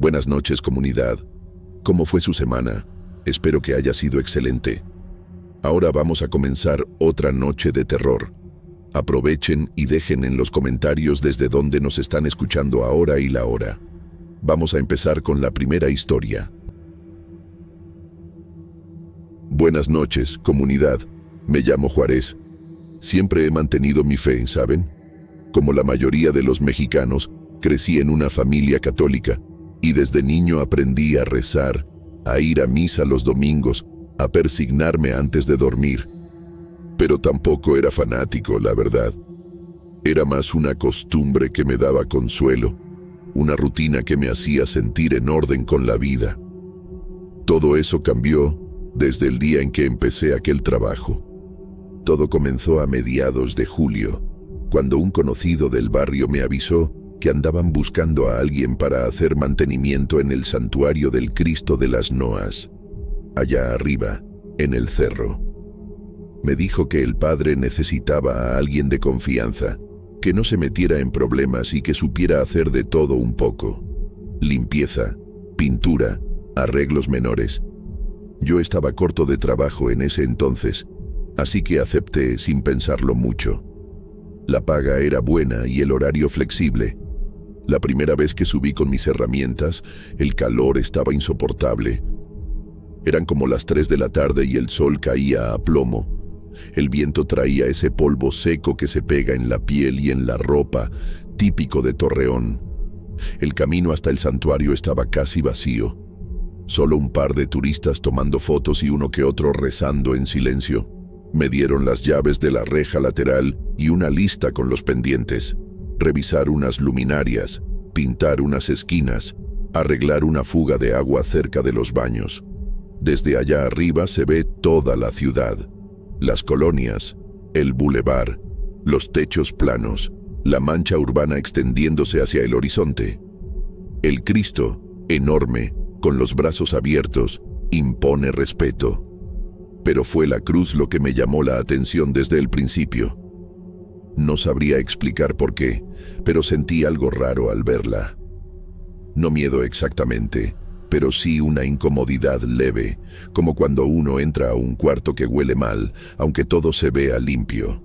Buenas noches, comunidad. ¿Cómo fue su semana? Espero que haya sido excelente. Ahora vamos a comenzar otra noche de terror. Aprovechen y dejen en los comentarios desde dónde nos están escuchando ahora y la hora. Vamos a empezar con la primera historia. Buenas noches, comunidad. Me llamo Juárez. Siempre he mantenido mi fe, ¿saben? Como la mayoría de los mexicanos, crecí en una familia católica y desde niño aprendí a rezar, a ir a misa los domingos, a persignarme antes de dormir. Pero tampoco era fanático, la verdad. Era más una costumbre que me daba consuelo, una rutina que me hacía sentir en orden con la vida. Todo eso cambió desde el día en que empecé aquel trabajo. Todo comenzó a mediados de julio, cuando un conocido del barrio me avisó que andaban buscando a alguien para hacer mantenimiento en el santuario del Cristo de las Noas, allá arriba, en el cerro. Me dijo que el padre necesitaba a alguien de confianza, que no se metiera en problemas y que supiera hacer de todo un poco. Limpieza, pintura, arreglos menores. Yo estaba corto de trabajo en ese entonces, así que acepté sin pensarlo mucho. La paga era buena y el horario flexible. La primera vez que subí con mis herramientas, el calor estaba insoportable. Eran como las 3 de la tarde y el sol caía a plomo. El viento traía ese polvo seco que se pega en la piel y en la ropa, típico de Torreón. El camino hasta el santuario estaba casi vacío. Solo un par de turistas tomando fotos y uno que otro rezando en silencio. Me dieron las llaves de la reja lateral y una lista con los pendientes. Revisar unas luminarias, pintar unas esquinas, arreglar una fuga de agua cerca de los baños. Desde allá arriba se ve toda la ciudad, las colonias, el bulevar, los techos planos, la mancha urbana extendiéndose hacia el horizonte. El Cristo, enorme, con los brazos abiertos, impone respeto. Pero fue la cruz lo que me llamó la atención desde el principio. No sabría explicar por qué, pero sentí algo raro al verla. No miedo exactamente, pero sí una incomodidad leve, como cuando uno entra a un cuarto que huele mal, aunque todo se vea limpio.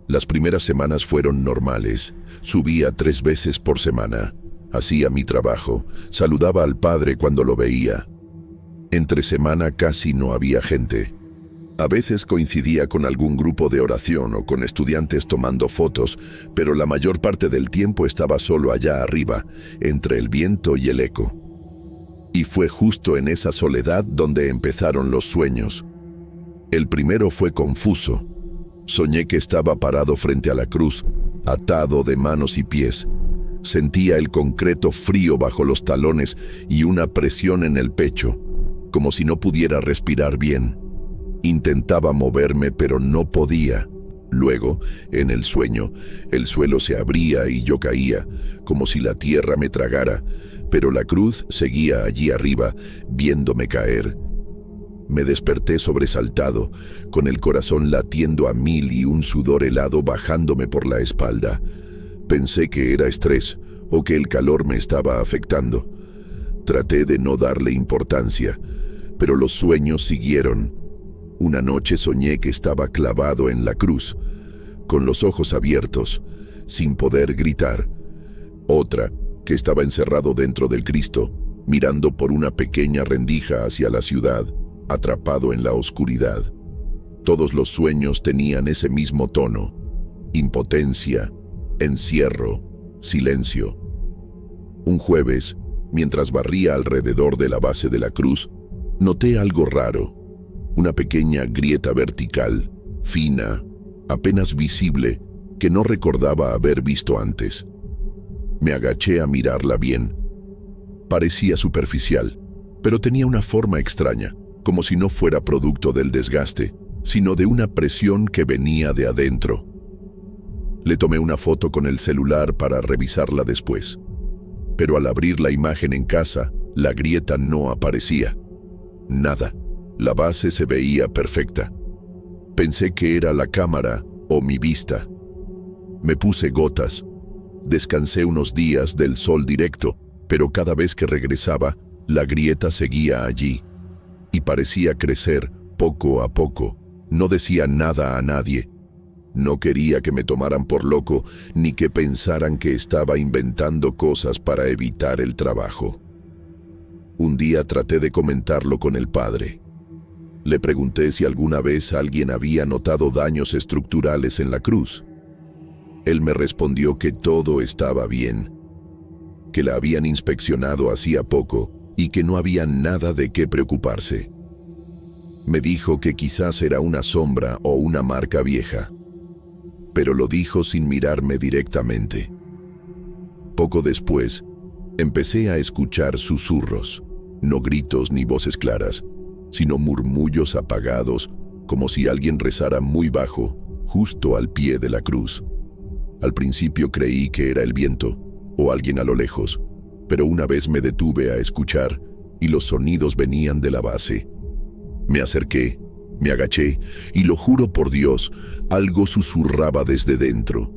Las primeras semanas fueron normales. Subía 3 veces por semana. Hacía mi trabajo, saludaba al padre cuando lo veía. Entre semana casi no había gente. A veces coincidía con algún grupo de oración o con estudiantes tomando fotos, pero la mayor parte del tiempo estaba solo allá arriba, entre el viento y el eco. Y fue justo en esa soledad donde empezaron los sueños. El primero fue confuso. Soñé que estaba parado frente a la cruz, atado de manos y pies. Sentía el concreto frío bajo los talones y una presión en el pecho, como si no pudiera respirar bien. Intentaba moverme, pero no podía. Luego, en el sueño, el suelo se abría y yo caía, como si la tierra me tragara, pero la cruz seguía allí arriba, viéndome caer. Me desperté sobresaltado, con el corazón latiendo a 1000 y un sudor helado bajándome por la espalda. Pensé que era estrés, o que el calor me estaba afectando. Traté de no darle importancia, pero los sueños siguieron. Una noche soñé que estaba clavado en la cruz, con los ojos abiertos, sin poder gritar. Otra, que estaba encerrado dentro del Cristo, mirando por una pequeña rendija hacia la ciudad, atrapado en la oscuridad. Todos los sueños tenían ese mismo tono: impotencia, encierro, silencio. Un jueves, mientras barría alrededor de la base de la cruz, noté algo raro. Una pequeña grieta vertical, fina, apenas visible, que no recordaba haber visto antes. Me agaché a mirarla bien. Parecía superficial, pero tenía una forma extraña, como si no fuera producto del desgaste, sino de una presión que venía de adentro. Le tomé una foto con el celular para revisarla después. Pero al abrir la imagen en casa, la grieta no aparecía. Nada. La base se veía perfecta. Pensé que era la cámara o mi vista. Me puse gotas. Descansé unos días del sol directo pero cada vez que regresaba, la grieta seguía allí, y parecía crecer poco a poco. No decía nada a nadie. No quería que me tomaran por loco, ni que pensaran que estaba inventando cosas para evitar el trabajo. Un día traté de comentarlo con el padre. Le pregunté si alguna vez alguien había notado daños estructurales en la cruz. Él me respondió que todo estaba bien, que la habían inspeccionado hacía poco y que no había nada de qué preocuparse. Me dijo que quizás era una sombra o una marca vieja, pero lo dijo sin mirarme directamente. Poco después, empecé a escuchar susurros, no gritos ni voces claras, sino murmullos apagados, como si alguien rezara muy bajo, justo al pie de la cruz. Al principio creí que era el viento, o alguien a lo lejos, pero una vez me detuve a escuchar, y los sonidos venían de la base. Me acerqué, me agaché, y lo juro por Dios, algo susurraba desde dentro.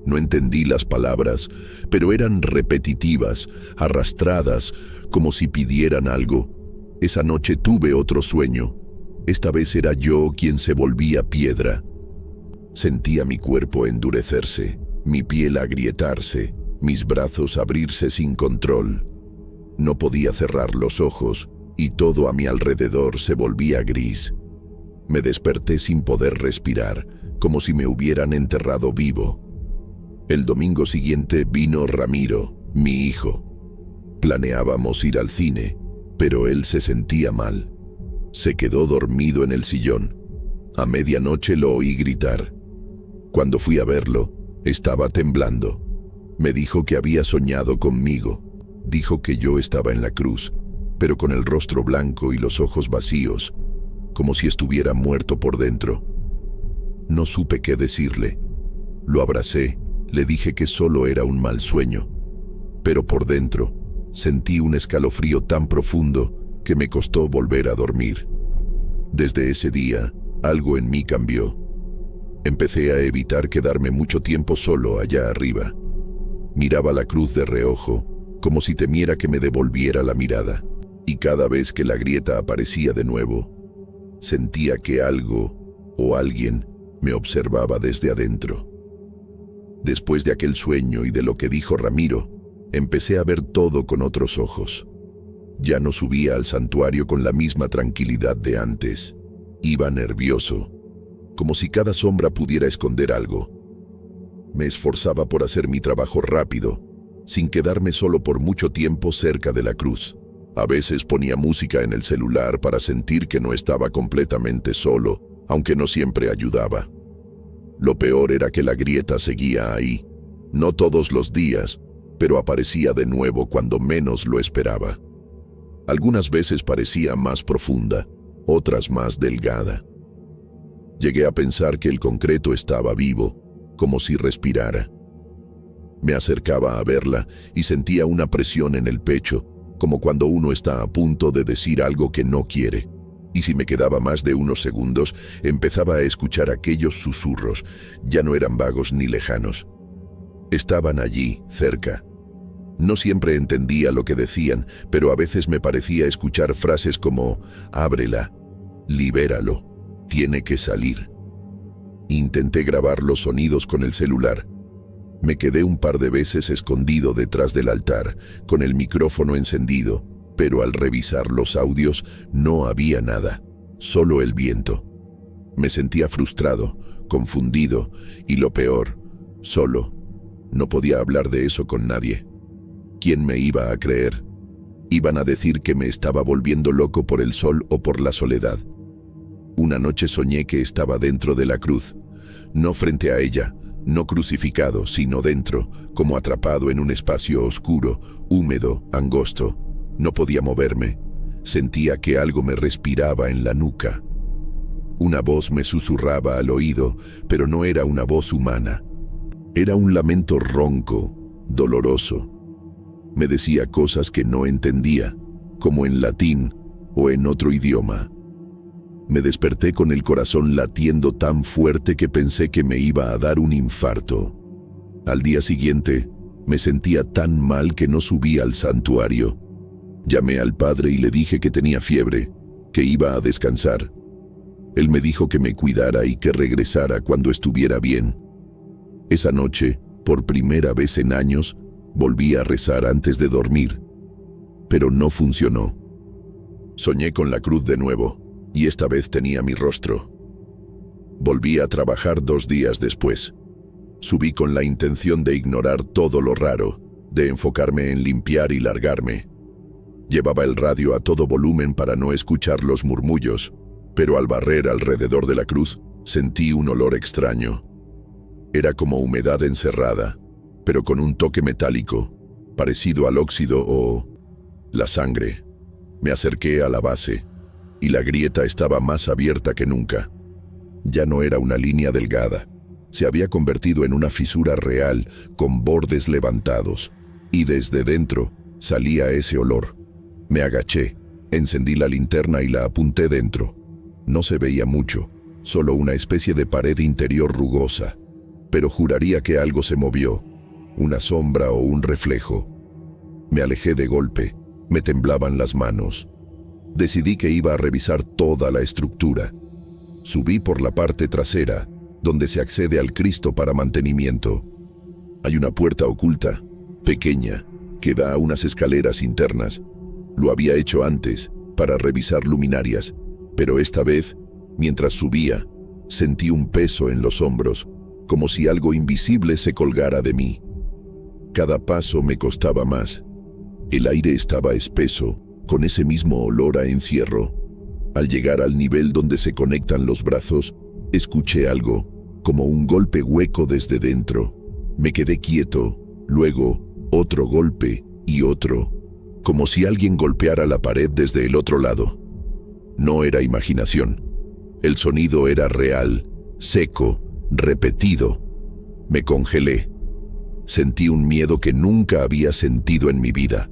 No entendí las palabras, pero eran repetitivas, arrastradas, como si pidieran algo. Esa noche tuve otro sueño. Esta vez era yo quien se volvía piedra. Sentía mi cuerpo endurecerse, mi piel agrietarse, mis brazos abrirse sin control. No podía cerrar los ojos y todo a mi alrededor se volvía gris. Me desperté sin poder respirar, como si me hubieran enterrado vivo. El domingo siguiente vino Ramiro, mi hijo. Planeábamos ir al cine, pero él se sentía mal. Se quedó dormido en el sillón. A medianoche lo oí gritar. Cuando fui a verlo, estaba temblando. Me dijo que había soñado conmigo. Dijo que yo estaba en la cruz, pero con el rostro blanco y los ojos vacíos, como si estuviera muerto por dentro. No supe qué decirle. Lo abracé, le dije que solo era un mal sueño, pero por dentro sentí un escalofrío tan profundo que me costó volver a dormir. Desde ese día, algo en mí cambió. Empecé a evitar quedarme mucho tiempo solo allá arriba. Miraba la cruz de reojo, como si temiera que me devolviera la mirada, y cada vez que la grieta aparecía de nuevo, sentía que algo o alguien me observaba desde adentro. Después de aquel sueño y de lo que dijo Ramiro, empecé a ver todo con otros ojos. Ya no subía al santuario con la misma tranquilidad de antes. Iba nervioso, como si cada sombra pudiera esconder algo. Me esforzaba por hacer mi trabajo rápido, sin quedarme solo por mucho tiempo cerca de la cruz. A veces ponía música en el celular para sentir que no estaba completamente solo, aunque no siempre ayudaba. Lo peor era que la grieta seguía ahí, no todos los días, pero aparecía de nuevo cuando menos lo esperaba. Algunas veces parecía más profunda, otras más delgada. Llegué a pensar que el concreto estaba vivo, como si respirara. Me acercaba a verla y sentía una presión en el pecho, como cuando uno está a punto de decir algo que no quiere. Y si me quedaba más de unos segundos, empezaba a escuchar aquellos susurros. Ya no eran vagos ni lejanos. Estaban allí, cerca. No siempre entendía lo que decían, pero a veces me parecía escuchar frases como «ábrela», «libéralo», «tiene que salir». Intenté grabar los sonidos con el celular. Me quedé un par de veces escondido detrás del altar, con el micrófono encendido, pero al revisar los audios no había nada, solo el viento. Me sentía frustrado, confundido y lo peor, solo. No podía hablar de eso con nadie. ¿Quién me iba a creer? Iban a decir que me estaba volviendo loco por el sol o por la soledad. Una noche soñé que estaba dentro de la cruz, no frente a ella, no crucificado, sino dentro, como atrapado en un espacio oscuro, húmedo, angosto. No podía moverme. Sentía que algo me respiraba en la nuca. Una voz me susurraba al oído, pero no era una voz humana. Era un lamento ronco, doloroso. Me decía cosas que no entendía, como en latín o en otro idioma. Me desperté con el corazón latiendo tan fuerte que pensé que me iba a dar un infarto. Al día siguiente, Me sentía tan mal que no subí al santuario. Llamé al padre y le dije que tenía fiebre, que iba a descansar. Él me dijo que me cuidara y que regresara cuando estuviera bien. Esa noche, por primera vez en años, volví a rezar antes de dormir. Pero no funcionó. Soñé con la cruz de nuevo, y esta vez tenía mi rostro. Volví a trabajar 2 días después. Subí con la intención de ignorar todo lo raro, de enfocarme en limpiar y largarme. Llevaba el radio a todo volumen para no escuchar los murmullos, pero al barrer alrededor de la cruz, sentí un olor extraño. Era como humedad encerrada, pero con un toque metálico, parecido al óxido o la sangre. Me acerqué a la base, y la grieta estaba más abierta que nunca. Ya no era una línea delgada. Se había convertido en una fisura real, con bordes levantados, y desde dentro salía ese olor. Me agaché, encendí la linterna y la apunté dentro. No se veía mucho, solo una especie de pared interior rugosa, pero juraría que algo se movió, una sombra o un reflejo. Me alejé de golpe, me temblaban las manos. Decidí que iba a revisar toda la estructura. Subí por la parte trasera, donde se accede al Cristo para mantenimiento. Hay una puerta oculta, pequeña, que da a unas escaleras internas. Lo había hecho antes, para revisar luminarias, pero esta vez, mientras subía, sentí un peso en los hombros, como si algo invisible se colgara de mí. Cada paso me costaba más. El aire estaba espeso, con ese mismo olor a encierro. Al llegar al nivel donde se conectan los brazos, escuché algo, como un golpe hueco desde dentro. Me quedé quieto, luego otro golpe y otro, como si alguien golpeara la pared desde el otro lado. No era imaginación. El sonido era real, seco, repetido. Me congelé. Sentí un miedo que nunca había sentido en mi vida.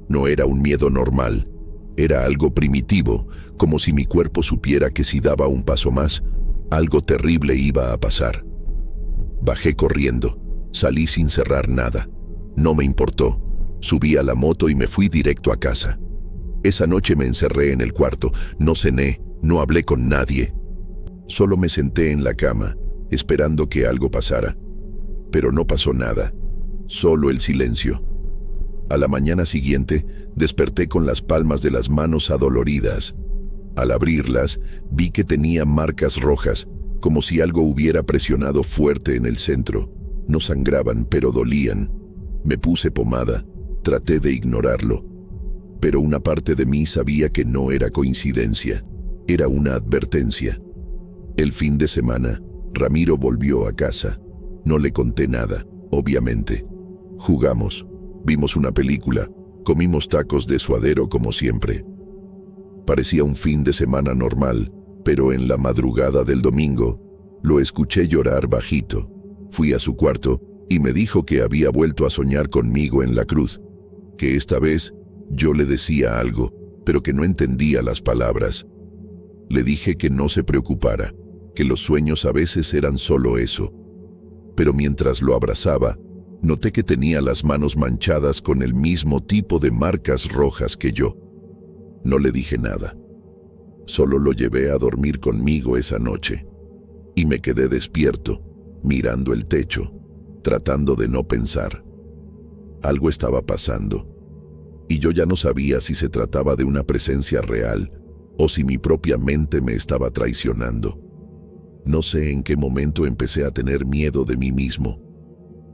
No era un miedo normal, era algo primitivo, como si mi cuerpo supiera que si daba un paso más, algo terrible iba a pasar. Bajé corriendo, salí sin cerrar nada. No me importó. Subí a la moto y me fui directo a casa. Esa noche me encerré en el cuarto, no cené, no hablé con nadie. Solo me senté en la cama, esperando que algo pasara. Pero no pasó nada, solo el silencio. A la mañana siguiente, desperté con las palmas de las manos adoloridas. Al abrirlas, vi que tenía marcas rojas, como si algo hubiera presionado fuerte en el centro. No sangraban, pero dolían. Me puse pomada, traté de ignorarlo. Pero una parte de mí sabía que no era coincidencia, era una advertencia. El fin de semana, Ramiro volvió a casa. No le conté nada, obviamente. Jugamos, vimos una película, comimos tacos de suadero como siempre. Parecía un fin de semana normal, pero en la madrugada del domingo, lo escuché llorar bajito. Fui a su cuarto y me dijo que había vuelto a soñar conmigo en la cruz, que esta vez yo le decía algo, pero que no entendía las palabras. Le dije que no se preocupara, que los sueños a veces eran solo eso. Pero mientras lo abrazaba, noté que tenía las manos manchadas con el mismo tipo de marcas rojas que yo. No le dije nada. Solo lo llevé a dormir conmigo esa noche. Y me quedé despierto, mirando el techo, tratando de no pensar. Algo estaba pasando. Y yo ya no sabía si se trataba de una presencia real o si mi propia mente me estaba traicionando. No sé en qué momento empecé a tener miedo de mí mismo.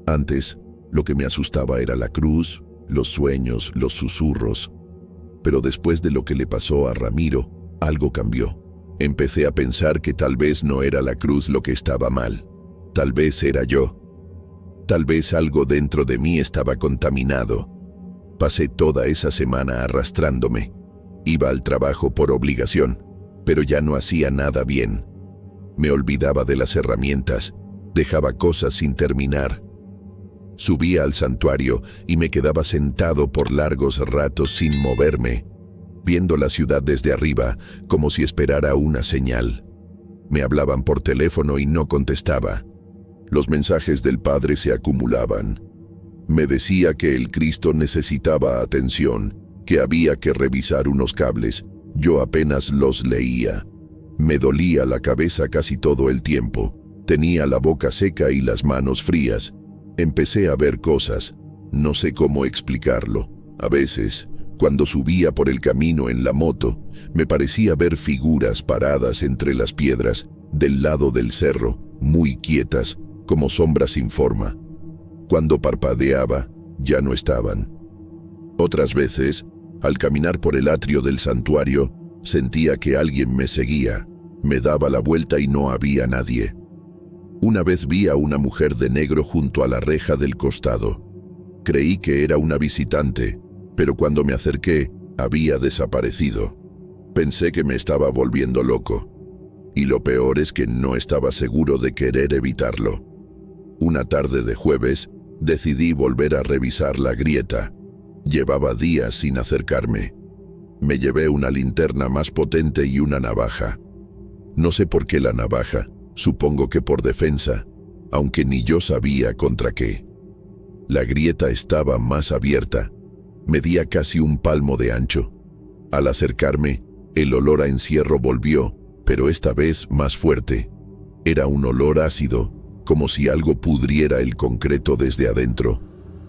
Antes, lo que me asustaba era la cruz, los sueños, los susurros. Pero después de lo que le pasó a Ramiro, algo cambió. Empecé a pensar que tal vez no era la cruz lo que estaba mal. Tal vez era yo. Tal vez algo dentro de mí estaba contaminado. Pasé toda esa semana arrastrándome. Iba al trabajo por obligación, pero ya no hacía nada bien. Me olvidaba de las herramientas, dejaba cosas sin terminar. Subía al santuario y me quedaba sentado por largos ratos sin moverme, viendo la ciudad desde arriba, como si esperara una señal. Me hablaban por teléfono y no contestaba. Los mensajes del padre se acumulaban. Me decía que el Cristo necesitaba atención, que había que revisar unos cables. Yo apenas los leía. Me dolía la cabeza casi todo el tiempo. Tenía la boca seca y las manos frías. Empecé a ver cosas. No sé cómo explicarlo. A veces, cuando subía por el camino en la moto, me parecía ver figuras paradas entre las piedras, del lado del cerro, muy quietas, como sombras sin forma. Cuando parpadeaba, ya no estaban. Otras veces, al caminar por el atrio del santuario, sentía que alguien me seguía. Me daba la vuelta y no había nadie. Una vez vi a una mujer de negro junto a la reja del costado. Creí que era una visitante, pero cuando me acerqué, había desaparecido. Pensé que me estaba volviendo loco. Y lo peor es que no estaba seguro de querer evitarlo. Una tarde de jueves, decidí volver a revisar la grieta. Llevaba días sin acercarme. Me llevé una linterna más potente y una navaja. No sé por qué la navaja, supongo que por defensa, aunque ni yo sabía contra qué. La grieta estaba más abierta. Medía casi un palmo de ancho. Al acercarme, el olor a encierro volvió, pero esta vez más fuerte. Era un olor ácido, como si algo pudriera el concreto desde adentro.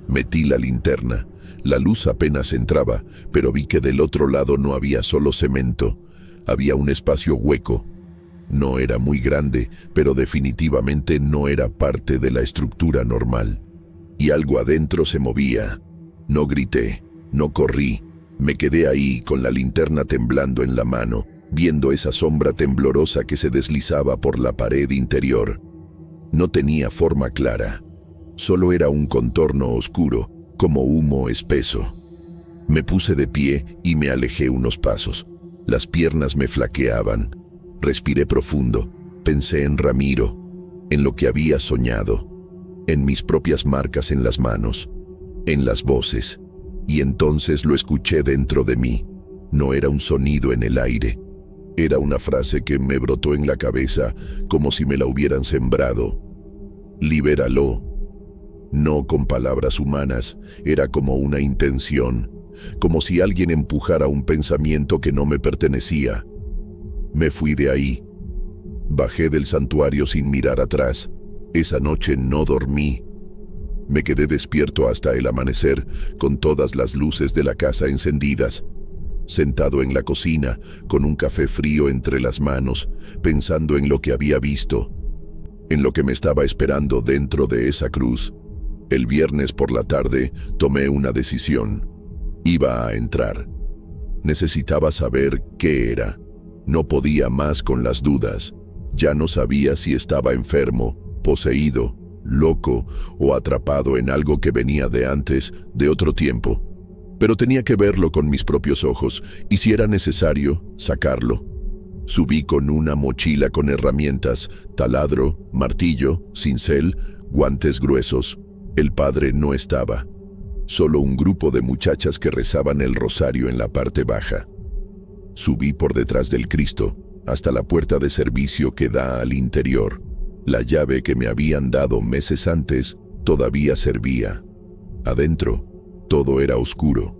Metí la linterna. La luz apenas entraba, pero vi que del otro lado no había solo cemento. Había un espacio hueco. No era muy grande, pero definitivamente no era parte de la estructura normal. Y algo adentro se movía. No grité, no corrí. Me quedé ahí con la linterna temblando en la mano, viendo esa sombra temblorosa que se deslizaba por la pared interior. No tenía forma clara. Solo era un contorno oscuro, como humo espeso. Me puse de pie y me alejé unos pasos. Las piernas me flaqueaban. Respiré profundo. Pensé en Ramiro, en lo que había soñado, en mis propias marcas en las manos, en las voces. Y entonces lo escuché dentro de mí. No era un sonido en el aire. Era una frase que me brotó en la cabeza como si me la hubieran sembrado. Libéralo. No con palabras humanas, era como una intención, como si alguien empujara un pensamiento que no me pertenecía. Me fui de ahí. Bajé del santuario sin mirar atrás. Esa noche no dormí. Me quedé despierto hasta el amanecer, con todas las luces de la casa encendidas. Sentado en la cocina, con un café frío entre las manos, pensando en lo que había visto, en lo que me estaba esperando dentro de esa cruz. El viernes por la tarde tomé una decisión. Iba a entrar. Necesitaba saber qué era. No podía más con las dudas. Ya no sabía si estaba enfermo, poseído, loco o atrapado en algo que venía de antes, de otro tiempo. Pero tenía que verlo con mis propios ojos y, si era necesario, sacarlo. Subí con una mochila con herramientas, taladro, martillo, cincel, guantes gruesos. El padre no estaba. Solo un grupo de muchachas que rezaban el rosario en la parte baja. Subí por detrás del Cristo, hasta la puerta de servicio que da al interior. La llave que me habían dado meses antes todavía servía. Adentro, todo era oscuro.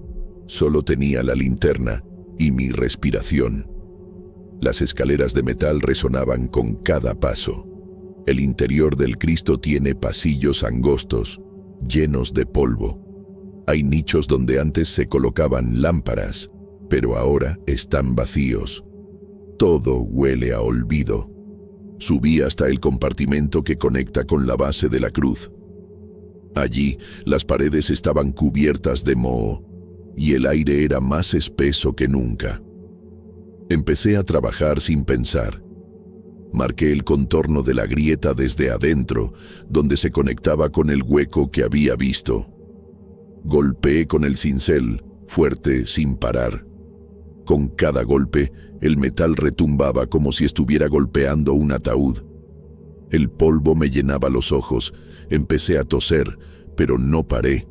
Solo tenía la linterna y mi respiración. Las escaleras de metal resonaban con cada paso. El interior del Cristo tiene pasillos angostos, llenos de polvo. Hay nichos donde antes se colocaban lámparas, pero ahora están vacíos. Todo huele a olvido. Subí hasta el compartimento que conecta con la base de la cruz. Allí, las paredes estaban cubiertas de moho, y el aire era más espeso que nunca. Empecé a trabajar sin pensar. Marqué el contorno de la grieta desde adentro, donde se conectaba con el hueco que había visto. Golpeé con el cincel, fuerte, sin parar. Con cada golpe, el metal retumbaba como si estuviera golpeando un ataúd. El polvo me llenaba los ojos. Empecé a toser, pero no paré.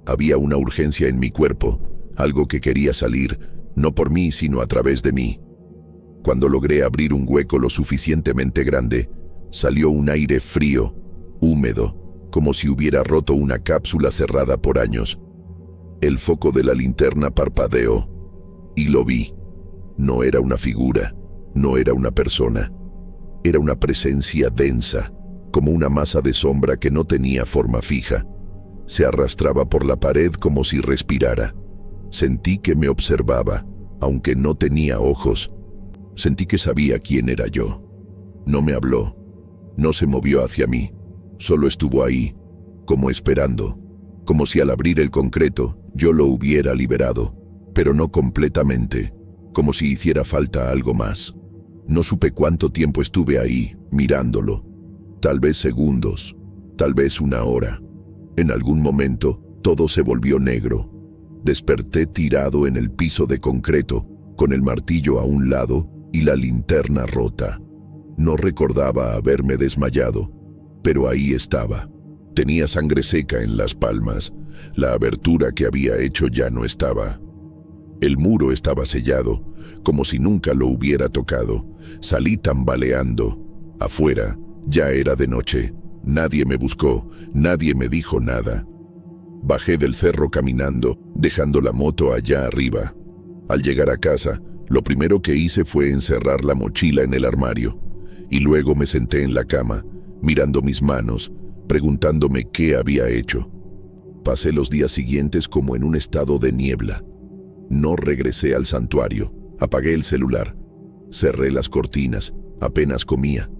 Había una urgencia en mi cuerpo, algo que quería salir, no por mí, sino a través de mí. Cuando logré abrir un hueco lo suficientemente grande, salió un aire frío, húmedo, como si hubiera roto una cápsula cerrada por años. El foco de la linterna parpadeó y lo vi. No era una figura, no era una persona. Era una presencia densa, como una masa de sombra que no tenía forma fija. Se arrastraba por la pared como si respirara. Sentí que me observaba, aunque no tenía ojos. Sentí que sabía quién era yo. No me habló, no se movió hacia mí, solo estuvo ahí, como esperando, como si al abrir el concreto yo lo hubiera liberado, pero no completamente, como si hiciera falta algo más. No supe cuánto tiempo estuve ahí, mirándolo. Tal vez segundos, tal vez una hora. En algún momento, todo se volvió negro. Desperté tirado en el piso de concreto, con el martillo a un lado y la linterna rota. No recordaba haberme desmayado, pero ahí estaba. Tenía sangre seca en las palmas. La abertura que había hecho ya no estaba. El muro estaba sellado, como si nunca lo hubiera tocado. Salí tambaleando. Afuera, ya era de noche. Nadie me buscó, nadie me dijo nada. Bajé del cerro caminando, dejando la moto allá arriba. Al llegar a casa, lo primero que hice fue encerrar la mochila en el armario, y luego me senté en la cama, mirando mis manos, preguntándome qué había hecho. Pasé los días siguientes como en un estado de niebla. No regresé al santuario, apagué el celular, cerré las cortinas, apenas comía,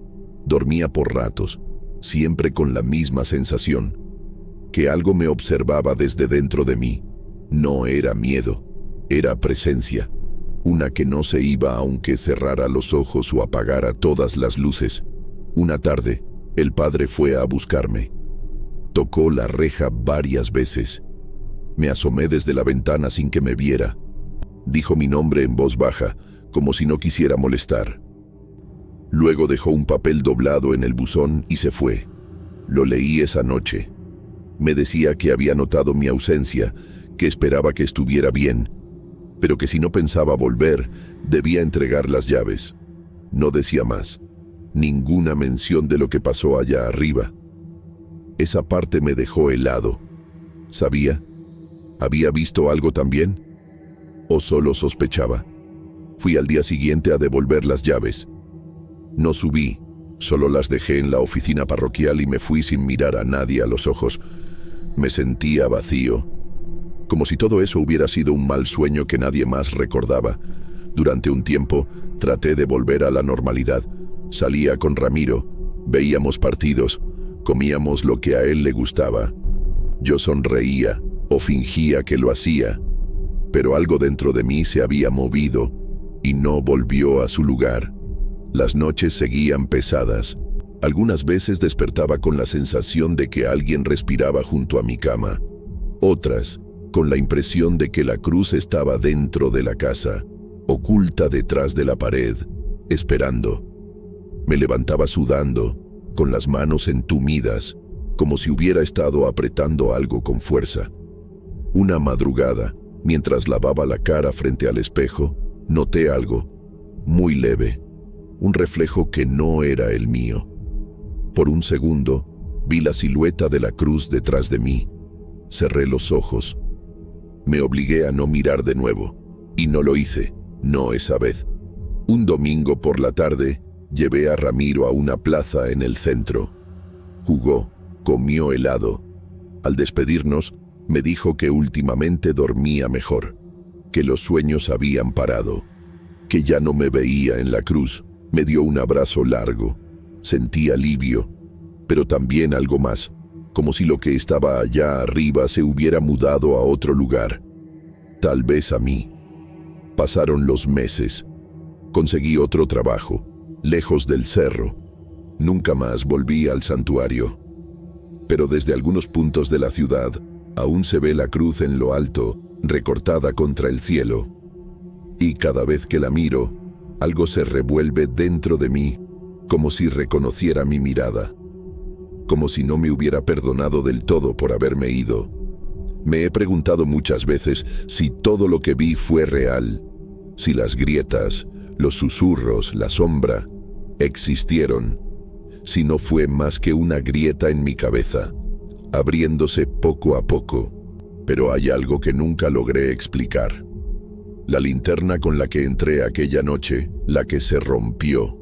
dormía por ratos, siempre con la misma sensación, que algo me observaba desde dentro de mí. No era miedo, era presencia, una que no se iba aunque cerrara los ojos o apagara todas las luces. Una tarde, el padre fue a buscarme. Tocó la reja varias veces. Me asomé desde la ventana sin que me viera. Dijo mi nombre en voz baja, como si no quisiera molestar. Luego dejó un papel doblado en el buzón y se fue. Lo leí esa noche. Me decía que había notado mi ausencia, que esperaba que estuviera bien, pero que si no pensaba volver, debía entregar las llaves. No decía más. Ninguna mención de lo que pasó allá arriba. Esa parte me dejó helado. ¿Sabía? ¿Había visto algo también? ¿O solo sospechaba? Fui al día siguiente a devolver las llaves. No subí, solo las dejé en la oficina parroquial y me fui sin mirar a nadie a los ojos. Me sentía vacío, como si todo eso hubiera sido un mal sueño que nadie más recordaba. Durante un tiempo, traté de volver a la normalidad. Salía con Ramiro, veíamos partidos, comíamos lo que a él le gustaba. Yo sonreía o fingía que lo hacía, pero algo dentro de mí se había movido y no volvió a su lugar. Las noches seguían pesadas. Algunas veces despertaba con la sensación de que alguien respiraba junto a mi cama. Otras, con la impresión de que la cruz estaba dentro de la casa, oculta detrás de la pared, esperando. Me levantaba sudando, con las manos entumidas, como si hubiera estado apretando algo con fuerza. Una madrugada, mientras lavaba la cara frente al espejo, noté algo, muy leve, un reflejo que no era el mío. Por un segundo, vi la silueta de la cruz detrás de mí. Cerré los ojos. Me obligué a no mirar de nuevo, y no lo hice, no esa vez. Un domingo por la tarde, llevé a Ramiro a una plaza en el centro. Jugó, comió helado. Al despedirnos, me dijo que últimamente dormía mejor, que los sueños habían parado, que ya no me veía en la cruz. Me dio un abrazo largo. Sentí alivio, pero también algo más, como si lo que estaba allá arriba se hubiera mudado a otro lugar. Tal vez a mí. Pasaron los meses. Conseguí otro trabajo, lejos del cerro. Nunca más volví al santuario. Pero desde algunos puntos de la ciudad, aún se ve la cruz en lo alto, recortada contra el cielo. Y cada vez que la miro, algo se revuelve dentro de mí, como si reconociera mi mirada, como si no me hubiera perdonado del todo por haberme ido. Me he preguntado muchas veces si todo lo que vi fue real, si las grietas, los susurros, la sombra, existieron, si no fue más que una grieta en mi cabeza, abriéndose poco a poco, pero hay algo que nunca logré explicar. La linterna con la que entré aquella noche, la que se rompió,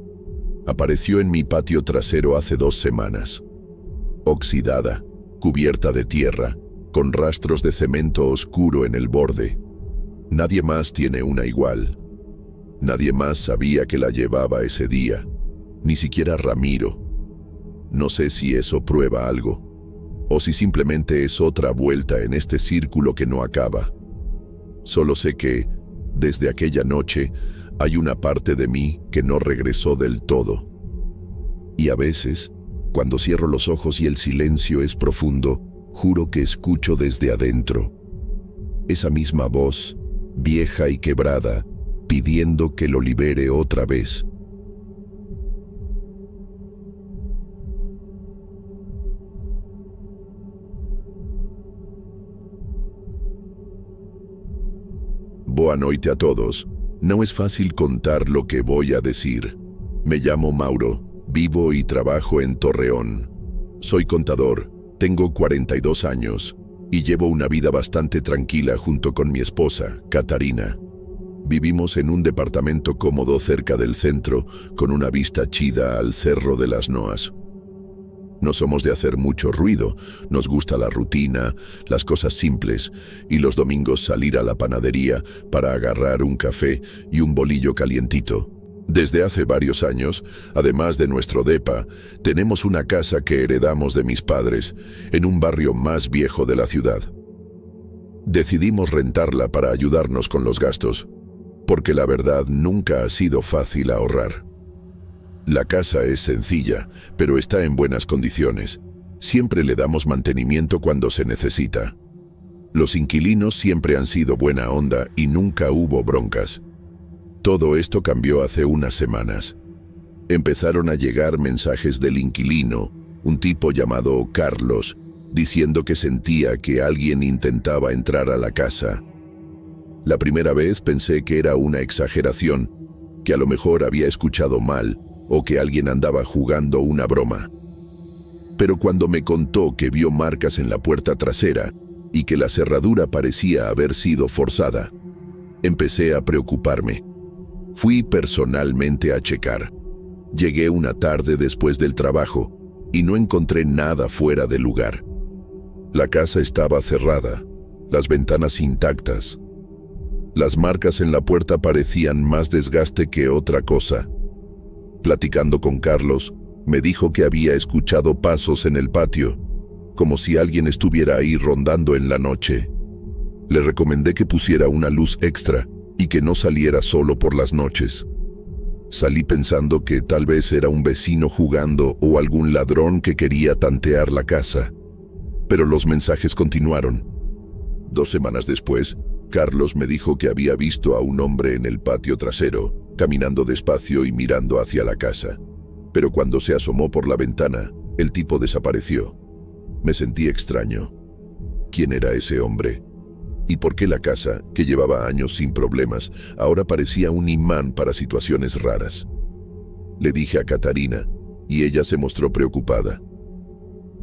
apareció en mi patio trasero hace 2 semanas. Oxidada, cubierta de tierra, con rastros de cemento oscuro en el borde. Nadie más tiene una igual. Nadie más sabía que la llevaba ese día, ni siquiera Ramiro. No sé si eso prueba algo, o si simplemente es otra vuelta en este círculo que no acaba. Solo sé que, desde aquella noche, hay una parte de mí que no regresó del todo. Y a veces, cuando cierro los ojos y el silencio es profundo, juro que escucho desde adentro esa misma voz, vieja y quebrada, pidiendo que lo libere otra vez. Boa noite a todos. No es fácil contar lo que voy a decir. Me llamo Mauro, vivo y trabajo en Torreón. Soy contador, tengo 42 años y llevo una vida bastante tranquila junto con mi esposa, Catarina. Vivimos en un departamento cómodo cerca del centro, con una vista chida al Cerro de las Noas. No somos de hacer mucho ruido, nos gusta la rutina, las cosas simples, y los domingos salir a la panadería para agarrar un café y un bolillo calientito. Desde hace varios años, además de nuestro depa, tenemos una casa que heredamos de mis padres, en un barrio más viejo de la ciudad. Decidimos rentarla para ayudarnos con los gastos, porque la verdad nunca ha sido fácil ahorrar. La casa es sencilla, pero está en buenas condiciones. Siempre le damos mantenimiento cuando se necesita. Los inquilinos siempre han sido buena onda y nunca hubo broncas. Todo esto cambió hace unas semanas. Empezaron a llegar mensajes del inquilino, un tipo llamado Carlos, diciendo que sentía que alguien intentaba entrar a la casa. La primera vez pensé que era una exageración, que a lo mejor había escuchado mal, o que alguien andaba jugando una broma. Pero cuando me contó que vio marcas en la puerta trasera y que la cerradura parecía haber sido forzada, empecé a preocuparme. Fui personalmente a checar. Llegué una tarde después del trabajo y no encontré nada fuera de lugar. La casa estaba cerrada, las ventanas intactas. Las marcas en la puerta parecían más desgaste que otra cosa. Platicando con Carlos, me dijo que había escuchado pasos en el patio, como si alguien estuviera ahí rondando en la noche. Le recomendé que pusiera una luz extra y que no saliera solo por las noches. Salí pensando que tal vez era un vecino jugando o algún ladrón que quería tantear la casa. Pero los mensajes continuaron. 2 semanas después, Carlos me dijo que había visto a un hombre en el patio trasero, caminando despacio y mirando hacia la casa. Pero cuando se asomó por la ventana, el tipo desapareció. Me sentí extraño. ¿Quién era ese hombre? ¿Y por qué la casa, que llevaba años sin problemas, ahora parecía un imán para situaciones raras? Le dije a Catarina, y ella se mostró preocupada.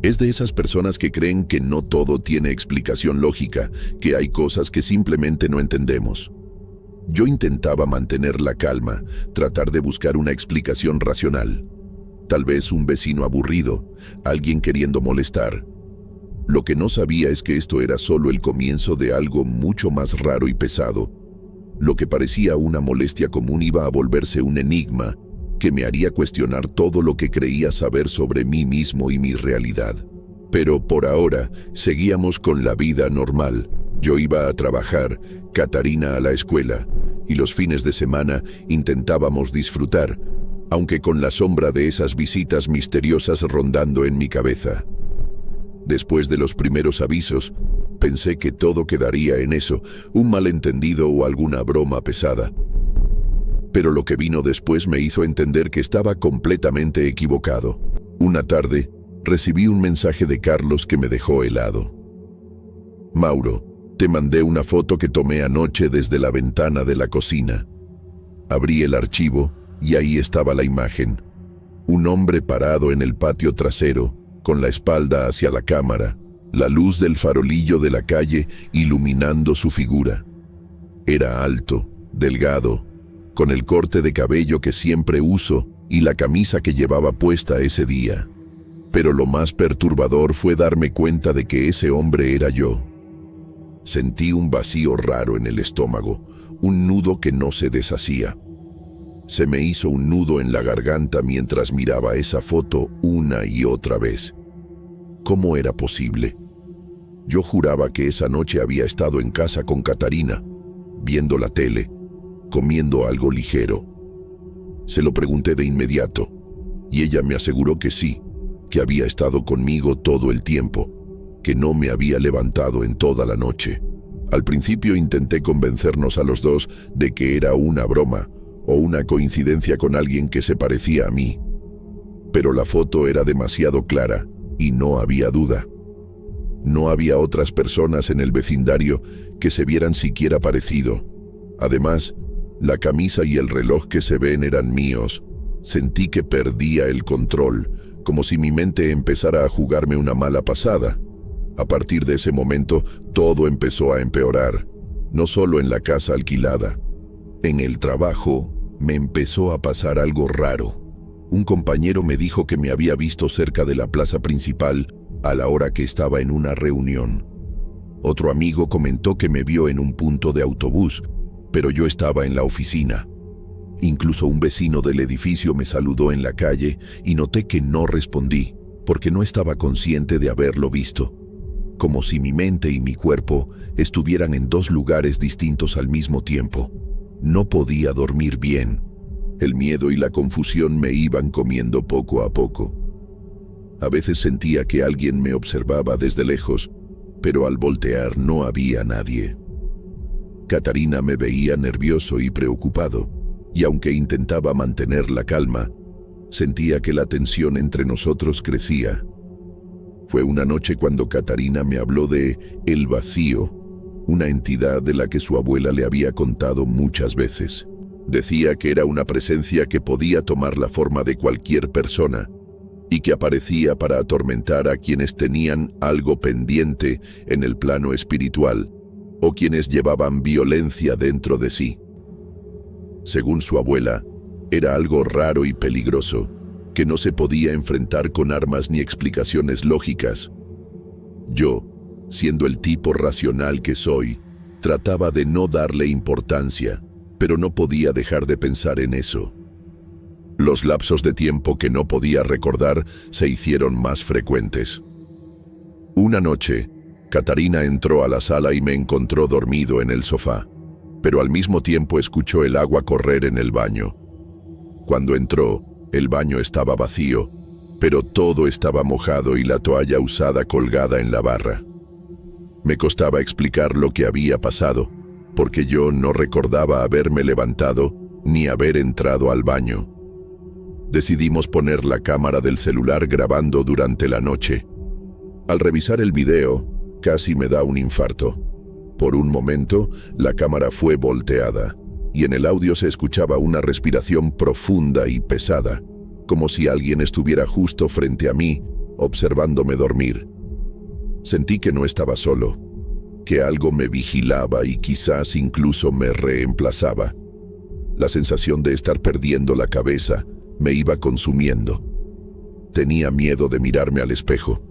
Es de esas personas que creen que no todo tiene explicación lógica, que hay cosas que simplemente no entendemos. Yo intentaba mantener la calma, tratar de buscar una explicación racional. Tal vez un vecino aburrido, alguien queriendo molestar. Lo que no sabía es que esto era solo el comienzo de algo mucho más raro y pesado. Lo que parecía una molestia común iba a volverse un enigma que me haría cuestionar todo lo que creía saber sobre mí mismo y mi realidad. Pero por ahora, seguíamos con la vida normal. Yo iba a trabajar, Catarina a la escuela, y los fines de semana intentábamos disfrutar, aunque con la sombra de esas visitas misteriosas rondando en mi cabeza. Después de los primeros avisos, pensé que todo quedaría en eso, un malentendido o alguna broma pesada. Pero lo que vino después me hizo entender que estaba completamente equivocado. Una tarde, recibí un mensaje de Carlos que me dejó helado. Mauro, te mandé una foto que tomé anoche desde la ventana de la cocina. Abrí el archivo y ahí estaba la imagen. Un hombre parado en el patio trasero, con la espalda hacia la cámara, la luz del farolillo de la calle iluminando su figura. Era alto, delgado, con el corte de cabello que siempre uso y la camisa que llevaba puesta ese día. Pero lo más perturbador fue darme cuenta de que ese hombre era yo. Sentí un vacío raro en el estómago, un nudo que no se deshacía. Se me hizo un nudo en la garganta mientras miraba esa foto una y otra vez. ¿Cómo era posible? Yo juraba que esa noche había estado en casa con Catarina, viendo la tele, comiendo algo ligero. Se lo pregunté de inmediato, y ella me aseguró que sí, que había estado conmigo todo el tiempo, que no me había levantado en toda la noche. Al principio intenté convencernos a los dos de que era una broma o una coincidencia con alguien que se parecía a mí. Pero la foto era demasiado clara y no había duda. No había otras personas en el vecindario que se vieran siquiera parecido. Además, la camisa y el reloj que se ven eran míos. Sentí que perdía el control, como si mi mente empezara a jugarme una mala pasada. A partir de ese momento, todo empezó a empeorar, no solo en la casa alquilada. En el trabajo, me empezó a pasar algo raro. Un compañero me dijo que me había visto cerca de la plaza principal a la hora que estaba en una reunión. Otro amigo comentó que me vio en un punto de autobús, pero yo estaba en la oficina. Incluso un vecino del edificio me saludó en la calle y noté que no respondí, porque no estaba consciente de haberlo visto. Como si mi mente y mi cuerpo estuvieran en dos lugares distintos al mismo tiempo. No podía dormir bien. El miedo y la confusión me iban comiendo poco a poco. A veces sentía que alguien me observaba desde lejos, pero al voltear no había nadie. Catarina me veía nervioso y preocupado, y aunque intentaba mantener la calma, sentía que la tensión entre nosotros crecía. Fue una noche cuando Catarina me habló de el vacío, una entidad de la que su abuela le había contado muchas veces. Decía que era una presencia que podía tomar la forma de cualquier persona y que aparecía para atormentar a quienes tenían algo pendiente en el plano espiritual o quienes llevaban violencia dentro de sí. Según su abuela, era algo raro y peligroso, que no se podía enfrentar con armas ni explicaciones lógicas. Yo, siendo el tipo racional que soy, trataba de no darle importancia, pero no podía dejar de pensar en eso. Los lapsos de tiempo que no podía recordar se hicieron más frecuentes. Una noche, Catarina entró a la sala y me encontró dormido en el sofá, pero al mismo tiempo escuchó el agua correr en el baño. Cuando entró, el baño estaba vacío, pero todo estaba mojado y la toalla usada colgada en la barra. Me costaba explicar lo que había pasado, porque yo no recordaba haberme levantado ni haber entrado al baño. Decidimos poner la cámara del celular grabando durante la noche. Al revisar el video, casi me da un infarto. Por un momento, la cámara fue volteada, y en el audio se escuchaba una respiración profunda y pesada, como si alguien estuviera justo frente a mí, observándome dormir. Sentí que no estaba solo, que algo me vigilaba y quizás incluso me reemplazaba. La sensación de estar perdiendo la cabeza me iba consumiendo. Tenía miedo de mirarme al espejo,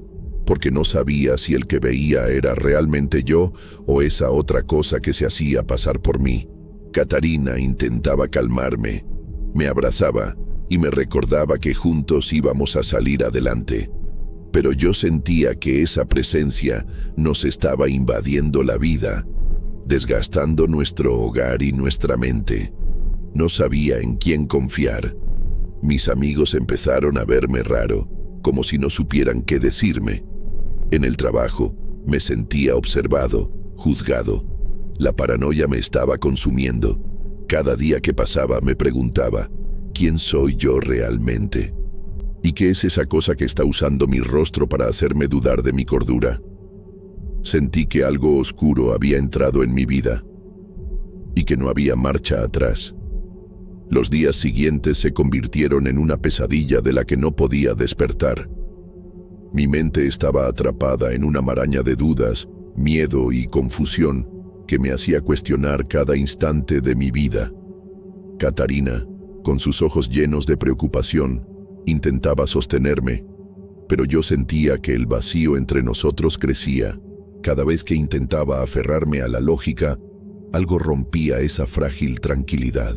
porque no sabía si el que veía era realmente yo o esa otra cosa que se hacía pasar por mí. Catarina intentaba calmarme, me abrazaba y me recordaba que juntos íbamos a salir adelante. Pero yo sentía que esa presencia nos estaba invadiendo la vida, desgastando nuestro hogar y nuestra mente. No sabía en quién confiar. Mis amigos empezaron a verme raro, como si no supieran qué decirme. En el trabajo, me sentía observado, juzgado. La paranoia me estaba consumiendo. Cada día que pasaba me preguntaba, ¿quién soy yo realmente? ¿Y qué es esa cosa que está usando mi rostro para hacerme dudar de mi cordura? Sentí que algo oscuro había entrado en mi vida y que no había marcha atrás. Los días siguientes se convirtieron en una pesadilla de la que no podía despertar. Mi mente estaba atrapada en una maraña de dudas, miedo y confusión que me hacía cuestionar cada instante de mi vida. Catarina, con sus ojos llenos de preocupación, intentaba sostenerme, pero yo sentía que el vacío entre nosotros crecía. Cada vez que intentaba aferrarme a la lógica, algo rompía esa frágil tranquilidad.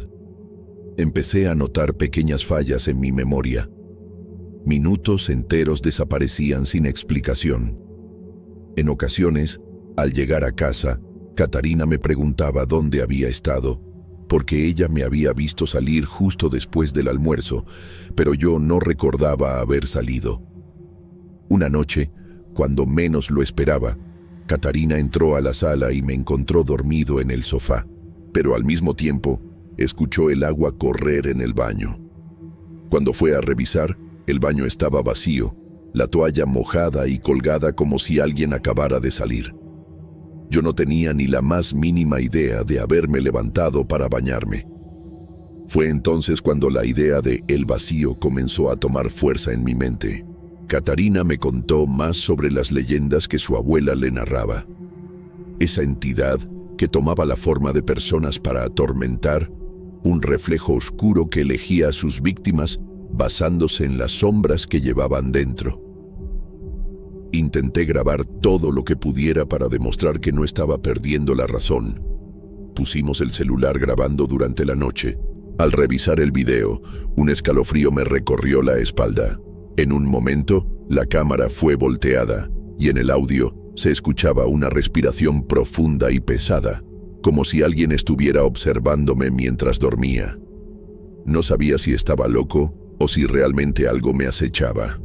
Empecé a notar pequeñas fallas en mi memoria. Minutos enteros desaparecían sin explicación. En ocasiones, al llegar a casa, Catarina me preguntaba dónde había estado, porque ella me había visto salir justo después del almuerzo, pero yo no recordaba haber salido. Una noche, cuando menos lo esperaba, Catarina entró a la sala y me encontró dormido en el sofá, pero al mismo tiempo escuchó el agua correr en el baño. Cuando fue a revisar, el baño estaba vacío, la toalla mojada y colgada como si alguien acabara de salir. Yo no tenía ni la más mínima idea de haberme levantado para bañarme. Fue entonces cuando la idea de el vacío comenzó a tomar fuerza en mi mente. Catarina me contó más sobre las leyendas que su abuela le narraba. Esa entidad que tomaba la forma de personas para atormentar, un reflejo oscuro que elegía a sus víctimas basándose en las sombras que llevaban dentro. Intenté grabar todo lo que pudiera para demostrar que no estaba perdiendo la razón. Pusimos el celular grabando durante la noche. Al revisar el video, un escalofrío me recorrió la espalda. En un momento, la cámara fue volteada y en el audio se escuchaba una respiración profunda y pesada, como si alguien estuviera observándome mientras dormía. No sabía si estaba loco o si realmente algo me acechaba.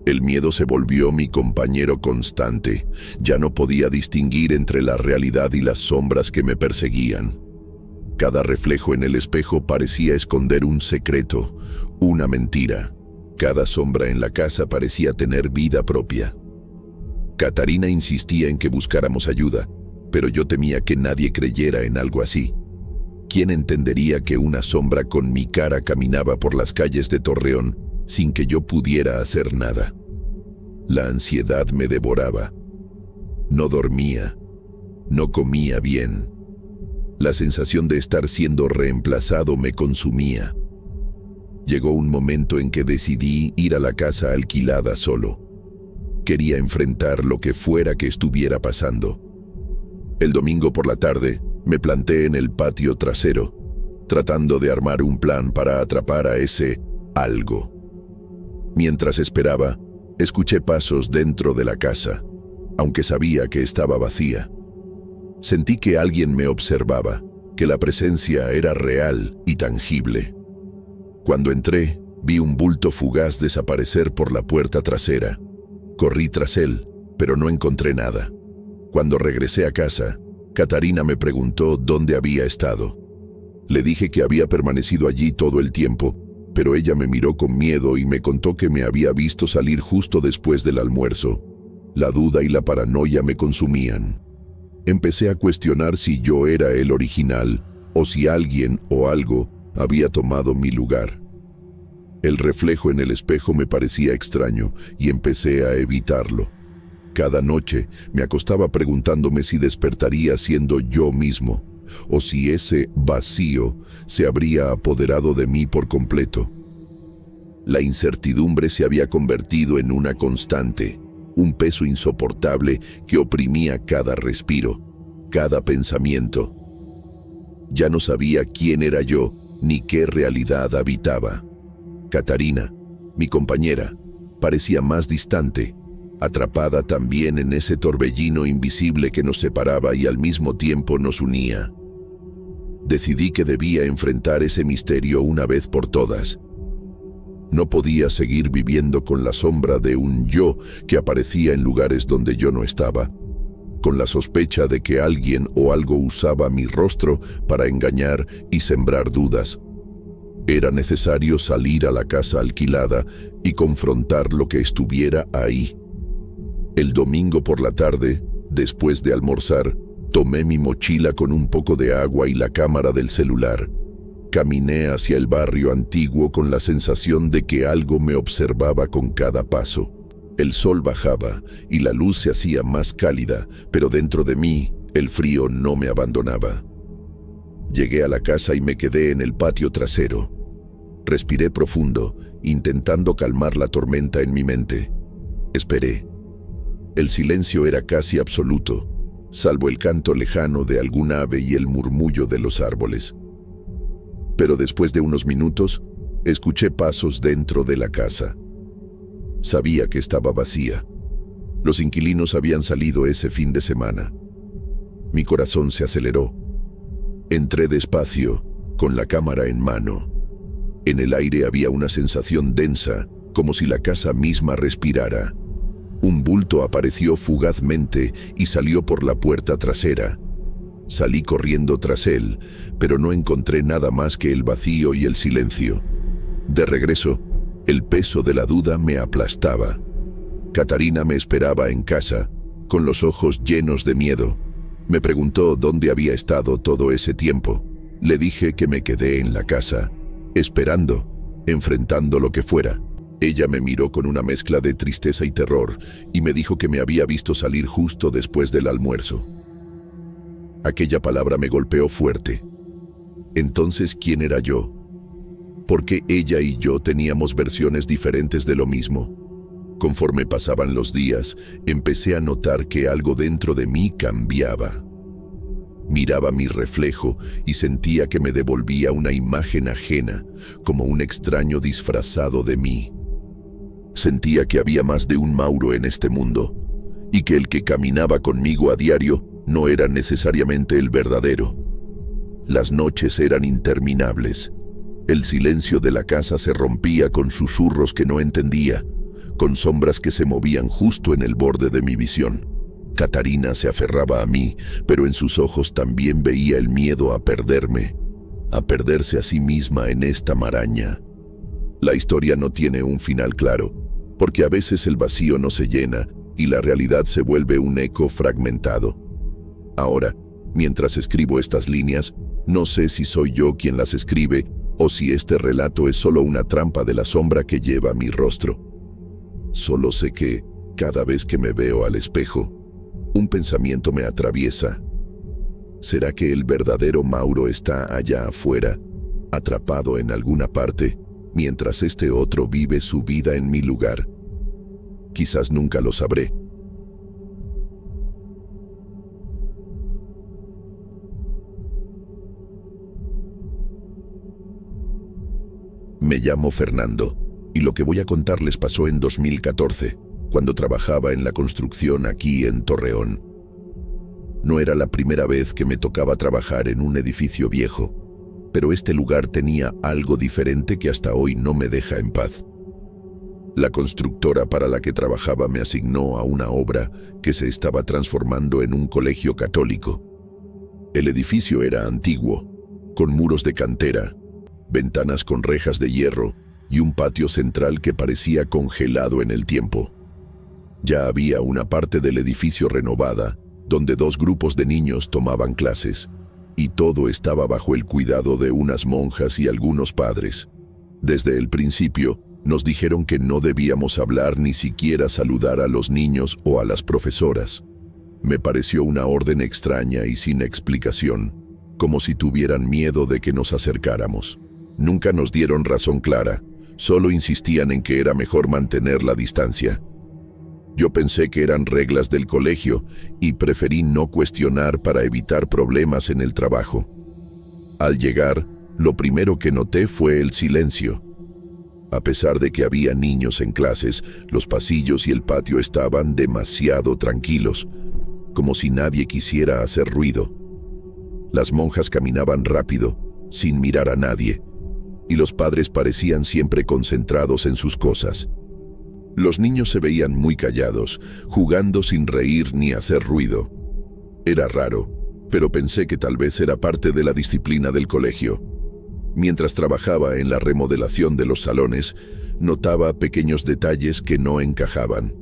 El miedo se volvió mi compañero constante. Ya no podía distinguir entre la realidad y las sombras que me perseguían. Cada reflejo en el espejo parecía esconder un secreto, una mentira. Cada sombra en la casa parecía tener vida propia. Catarina insistía en que buscáramos ayuda, pero yo temía que nadie creyera en algo así. ¿Quién entendería que una sombra con mi cara caminaba por las calles de Torreón sin que yo pudiera hacer nada? La ansiedad me devoraba. No dormía, no comía bien. La sensación de estar siendo reemplazado me consumía. Llegó un momento en que decidí ir a la casa alquilada solo. Quería enfrentar lo que fuera que estuviera pasando. El domingo por la tarde, me planté en el patio trasero, tratando de armar un plan para atrapar a ese algo. Mientras esperaba, escuché pasos dentro de la casa, aunque sabía que estaba vacía. Sentí que alguien me observaba, que la presencia era real y tangible. Cuando entré, vi un bulto fugaz desaparecer por la puerta trasera. Corrí tras él, pero no encontré nada. Cuando regresé a casa, Catarina me preguntó dónde había estado. Le dije que había permanecido allí todo el tiempo, pero ella me miró con miedo y me contó que me había visto salir justo después del almuerzo. La duda y la paranoia me consumían. Empecé a cuestionar si yo era el original o si alguien o algo había tomado mi lugar. El reflejo en el espejo me parecía extraño y empecé a evitarlo. Cada noche me acostaba preguntándome si despertaría siendo yo mismo, o si ese vacío se habría apoderado de mí por completo. La incertidumbre se había convertido en una constante, un peso insoportable que oprimía cada respiro, cada pensamiento. Ya no sabía quién era yo, ni qué realidad habitaba. Catarina, mi compañera, parecía más distante, atrapada también en ese torbellino invisible que nos separaba y al mismo tiempo nos unía. Decidí que debía enfrentar ese misterio una vez por todas. No podía seguir viviendo con la sombra de un yo que aparecía en lugares donde yo no estaba, con la sospecha de que alguien o algo usaba mi rostro para engañar y sembrar dudas. Era necesario salir a la casa alquilada y confrontar lo que estuviera ahí. El domingo por la tarde, después de almorzar, tomé mi mochila con un poco de agua y la cámara del celular. Caminé hacia el barrio antiguo con la sensación de que algo me observaba con cada paso. El sol bajaba y la luz se hacía más cálida, pero dentro de mí el frío no me abandonaba. Llegué a la casa y me quedé en el patio trasero. Respiré profundo, intentando calmar la tormenta en mi mente. Esperé. El silencio era casi absoluto, salvo el canto lejano de algún ave y el murmullo de los árboles. Pero después de unos minutos, escuché pasos dentro de la casa. Sabía que estaba vacía. Los inquilinos habían salido ese fin de semana. Mi corazón se aceleró. Entré despacio, con la cámara en mano. En el aire había una sensación densa, como si la casa misma respirara. Un bulto apareció fugazmente y salió por la puerta trasera. Salí corriendo tras él, pero no encontré nada más que el vacío y el silencio. De regreso, el peso de la duda me aplastaba. Catarina me esperaba en casa, con los ojos llenos de miedo. Me preguntó dónde había estado todo ese tiempo. Le dije que me quedé en la casa, esperando, enfrentando lo que fuera. Ella me miró con una mezcla de tristeza y terror y me dijo que me había visto salir justo después del almuerzo. Aquella palabra me golpeó fuerte. Entonces, ¿quién era yo? ¿Por qué ella y yo teníamos versiones diferentes de lo mismo? Conforme pasaban los días, empecé a notar que algo dentro de mí cambiaba. Miraba mi reflejo y sentía que me devolvía una imagen ajena, como un extraño disfrazado de mí. Sentía que había más de un Mauro en este mundo, y que el que caminaba conmigo a diario no era necesariamente el verdadero. Las noches eran interminables. El silencio de la casa se rompía con susurros que no entendía, con sombras que se movían justo en el borde de mi visión. Catarina se aferraba a mí, pero en sus ojos también veía el miedo a perderme, a perderse a sí misma en esta maraña. La historia no tiene un final claro, porque a veces el vacío no se llena y la realidad se vuelve un eco fragmentado. Ahora, mientras escribo estas líneas, no sé si soy yo quien las escribe o si este relato es solo una trampa de la sombra que lleva mi rostro. Solo sé que, cada vez que me veo al espejo, un pensamiento me atraviesa. ¿Será que el verdadero Mauro está allá afuera, atrapado en alguna parte, mientras este otro vive su vida en mi lugar? Quizás nunca lo sabré. Me llamo Fernando, y lo que voy a contarles pasó en 2014, cuando trabajaba en la construcción aquí en Torreón. No era la primera vez que me tocaba trabajar en un edificio viejo, pero este lugar tenía algo diferente que hasta hoy no me deja en paz. La constructora para la que trabajaba me asignó a una obra que se estaba transformando en un colegio católico. El edificio era antiguo, con muros de cantera, ventanas con rejas de hierro y un patio central que parecía congelado en el tiempo. Ya había una parte del edificio renovada, donde 2 grupos de niños tomaban clases, y todo estaba bajo el cuidado de unas monjas y algunos padres. Desde el principio, nos dijeron que no debíamos hablar ni siquiera saludar a los niños o a las profesoras. Me pareció una orden extraña y sin explicación, como si tuvieran miedo de que nos acercáramos. Nunca nos dieron razón clara, solo insistían en que era mejor mantener la distancia. Yo pensé que eran reglas del colegio y preferí no cuestionar para evitar problemas en el trabajo. Al llegar, lo primero que noté fue el silencio. A pesar de que había niños en clases, los pasillos y el patio estaban demasiado tranquilos, como si nadie quisiera hacer ruido. Las monjas caminaban rápido, sin mirar a nadie, y los padres parecían siempre concentrados en sus cosas. Los niños se veían muy callados, jugando sin reír ni hacer ruido. Era raro, pero pensé que tal vez era parte de la disciplina del colegio. Mientras trabajaba en la remodelación de los salones, notaba pequeños detalles que no encajaban.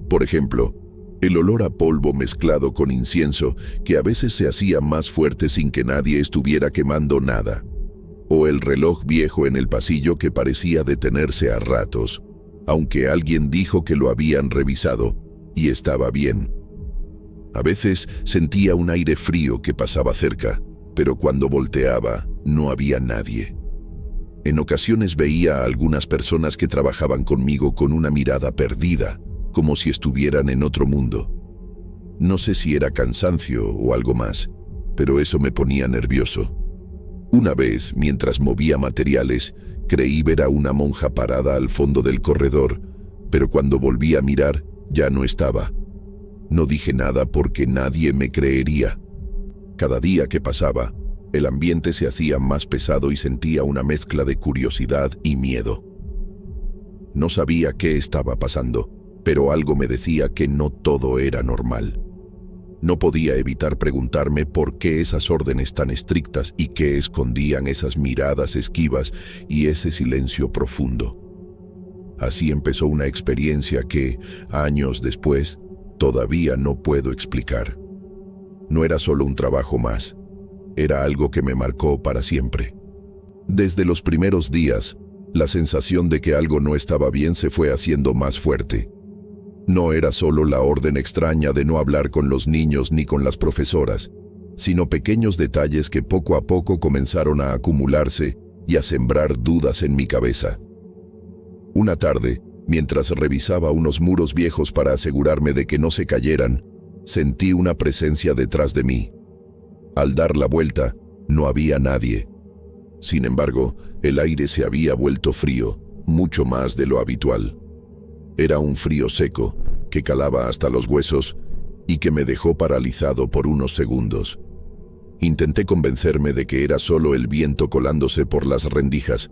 Por ejemplo, el olor a polvo mezclado con incienso, que a veces se hacía más fuerte sin que nadie estuviera quemando nada. O el reloj viejo en el pasillo que parecía detenerse a ratos, aunque alguien dijo que lo habían revisado y estaba bien. A veces sentía un aire frío que pasaba cerca, pero cuando volteaba no había nadie. En ocasiones veía a algunas personas que trabajaban conmigo con una mirada perdida, como si estuvieran en otro mundo. No sé si era cansancio o algo más, pero eso me ponía nervioso. Una vez, mientras movía materiales, creí ver a una monja parada al fondo del corredor, pero cuando volví a mirar, ya no estaba. No dije nada porque nadie me creería. Cada día que pasaba, el ambiente se hacía más pesado y sentía una mezcla de curiosidad y miedo. No sabía qué estaba pasando, pero algo me decía que no todo era normal. No podía evitar preguntarme por qué esas órdenes tan estrictas y qué escondían esas miradas esquivas y ese silencio profundo. Así empezó una experiencia que, años después, todavía no puedo explicar. No era solo un trabajo más, era algo que me marcó para siempre. Desde los primeros días, la sensación de que algo no estaba bien se fue haciendo más fuerte. No era solo la orden extraña de no hablar con los niños ni con las profesoras, sino pequeños detalles que poco a poco comenzaron a acumularse y a sembrar dudas en mi cabeza. Una tarde, mientras revisaba unos muros viejos para asegurarme de que no se cayeran, sentí una presencia detrás de mí. Al dar la vuelta, no había nadie. Sin embargo, el aire se había vuelto frío, mucho más de lo habitual. Era un frío seco, que calaba hasta los huesos y que me dejó paralizado por unos segundos. Intenté convencerme de que era solo el viento colándose por las rendijas,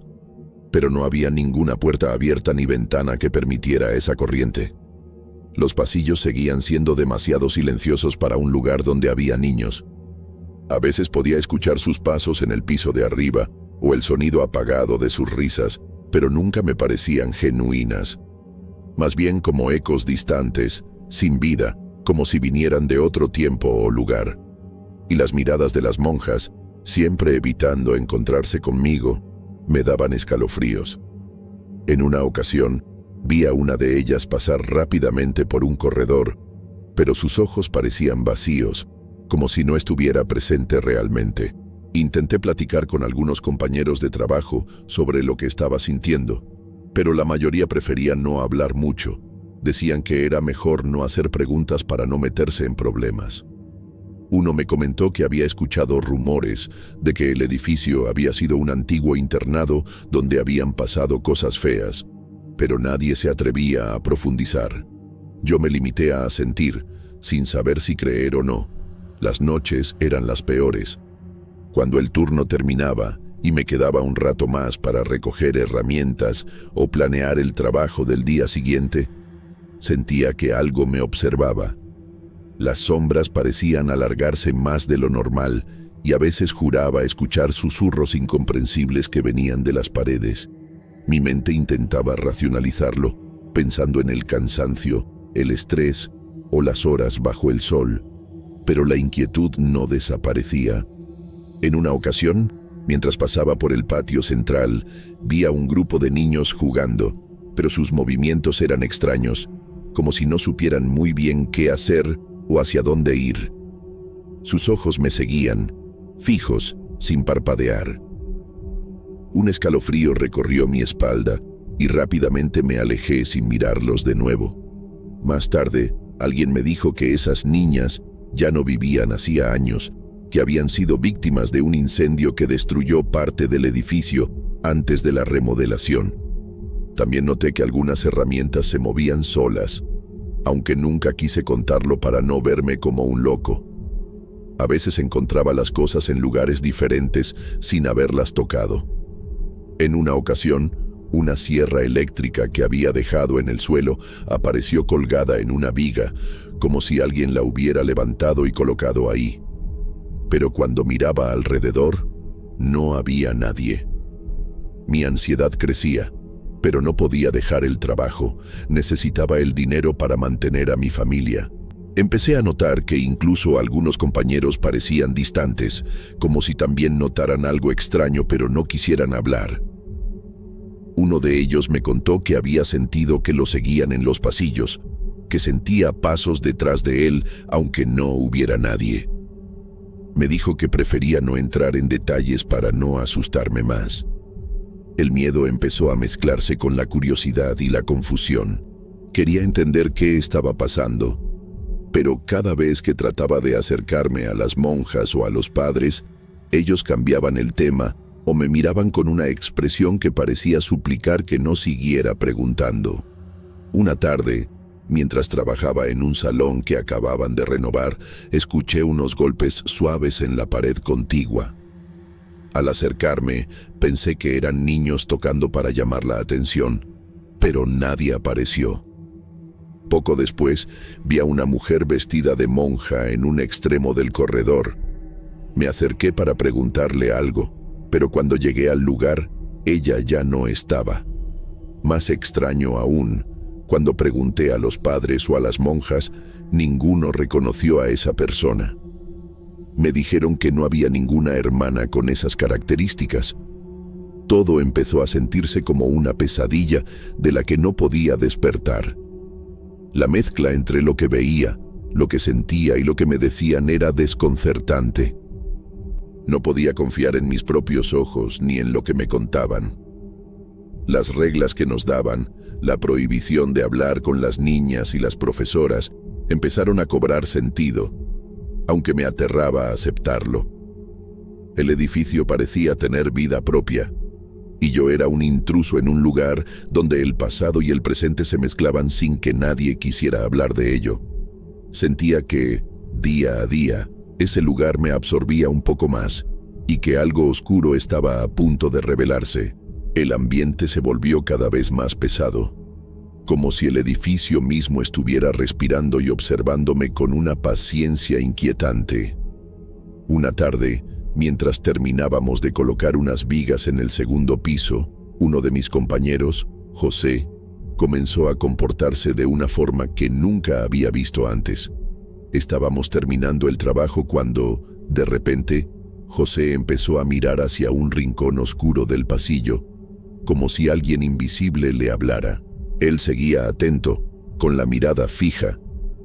pero no había ninguna puerta abierta ni ventana que permitiera esa corriente. Los pasillos seguían siendo demasiado silenciosos para un lugar donde había niños. A veces podía escuchar sus pasos en el piso de arriba o el sonido apagado de sus risas, pero nunca me parecían genuinas. Más bien como ecos distantes, sin vida, como si vinieran de otro tiempo o lugar. Y las miradas de las monjas, siempre evitando encontrarse conmigo, me daban escalofríos. En una ocasión, vi a una de ellas pasar rápidamente por un corredor, pero sus ojos parecían vacíos, como si no estuviera presente realmente. Intenté platicar con algunos compañeros de trabajo sobre lo que estaba sintiendo, pero la mayoría prefería no hablar mucho. Decían que era mejor no hacer preguntas para no meterse en problemas. Uno me comentó que había escuchado rumores de que el edificio había sido un antiguo internado donde habían pasado cosas feas, pero nadie se atrevía a profundizar. Yo me limité a asentir, sin saber si creer o no. Las noches eran las peores. Cuando el turno terminaba y me quedaba un rato más para recoger herramientas o planear el trabajo del día siguiente, sentía que algo me observaba. Las sombras parecían alargarse más de lo normal y a veces juraba escuchar susurros incomprensibles que venían de las paredes. Mi mente intentaba racionalizarlo, pensando en el cansancio, el estrés o las horas bajo el sol, pero la inquietud no desaparecía. En una ocasión, mientras pasaba por el patio central, vi a un grupo de niños jugando, pero sus movimientos eran extraños, como si no supieran muy bien qué hacer o hacia dónde ir. Sus ojos me seguían, fijos, sin parpadear. Un escalofrío recorrió mi espalda y rápidamente me alejé sin mirarlos de nuevo. Más tarde, alguien me dijo que esas niñas ya no vivían hacía años, que habían sido víctimas de un incendio que destruyó parte del edificio antes de la remodelación. También noté que algunas herramientas se movían solas, aunque nunca quise contarlo para no verme como un loco. A veces encontraba las cosas en lugares diferentes sin haberlas tocado. En una ocasión, una sierra eléctrica que había dejado en el suelo apareció colgada en una viga, como si alguien la hubiera levantado y colocado ahí. Pero cuando miraba alrededor, no había nadie. Mi ansiedad crecía, pero no podía dejar el trabajo. Necesitaba el dinero para mantener a mi familia. Empecé a notar que incluso algunos compañeros parecían distantes, como si también notaran algo extraño pero no quisieran hablar. Uno de ellos me contó que había sentido que lo seguían en los pasillos, que sentía pasos detrás de él aunque no hubiera nadie. Me dijo que prefería no entrar en detalles para no asustarme más. El miedo empezó a mezclarse con la curiosidad y la confusión. Quería entender qué estaba pasando, pero cada vez que trataba de acercarme a las monjas o a los padres, ellos cambiaban el tema o me miraban con una expresión que parecía suplicar que no siguiera preguntando. Una tarde, mientras trabajaba en un salón que acababan de renovar, escuché unos golpes suaves en la pared contigua. Al acercarme, pensé que eran niños tocando para llamar la atención, pero nadie apareció. Poco después, vi a una mujer vestida de monja en un extremo del corredor. Me acerqué para preguntarle algo, pero cuando llegué al lugar, ella ya no estaba. Más extraño aún, cuando pregunté a los padres o a las monjas, ninguno reconoció a esa persona. Me dijeron que no había ninguna hermana con esas características. Todo empezó a sentirse como una pesadilla de la que no podía despertar. La mezcla entre lo que veía, lo que sentía y lo que me decían era desconcertante. No podía confiar en mis propios ojos ni en lo que me contaban. Las reglas que nos daban, la prohibición de hablar con las niñas y las profesoras, empezaron a cobrar sentido, aunque me aterraba aceptarlo. El edificio parecía tener vida propia, y yo era un intruso en un lugar donde el pasado y el presente se mezclaban sin que nadie quisiera hablar de ello. Sentía que, día a día, ese lugar me absorbía un poco más, y que algo oscuro estaba a punto de revelarse. El ambiente se volvió cada vez más pesado, como si el edificio mismo estuviera respirando y observándome con una paciencia inquietante. Una tarde, mientras terminábamos de colocar unas vigas en el segundo piso, uno de mis compañeros, José, comenzó a comportarse de una forma que nunca había visto antes. Estábamos terminando el trabajo cuando, de repente, José empezó a mirar hacia un rincón oscuro del pasillo, como si alguien invisible le hablara. Él seguía atento, con la mirada fija,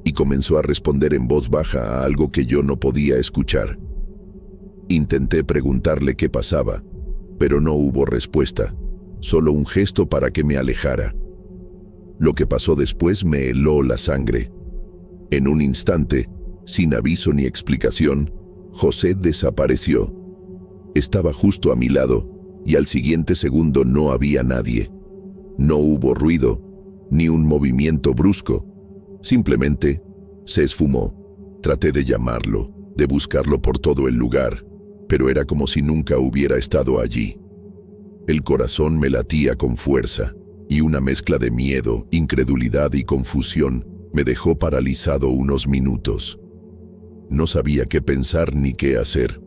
y comenzó a responder en voz baja a algo que yo no podía escuchar. Intenté preguntarle qué pasaba, pero no hubo respuesta, solo un gesto para que me alejara. Lo que pasó después me heló la sangre. En un instante, sin aviso ni explicación, José desapareció. Estaba justo a mi lado, y al siguiente segundo no había nadie. No hubo ruido, ni un movimiento brusco. Simplemente se esfumó. Traté de llamarlo, de buscarlo por todo el lugar, pero era como si nunca hubiera estado allí. El corazón me latía con fuerza, y una mezcla de miedo, incredulidad y confusión me dejó paralizado unos minutos. No sabía qué pensar ni qué hacer.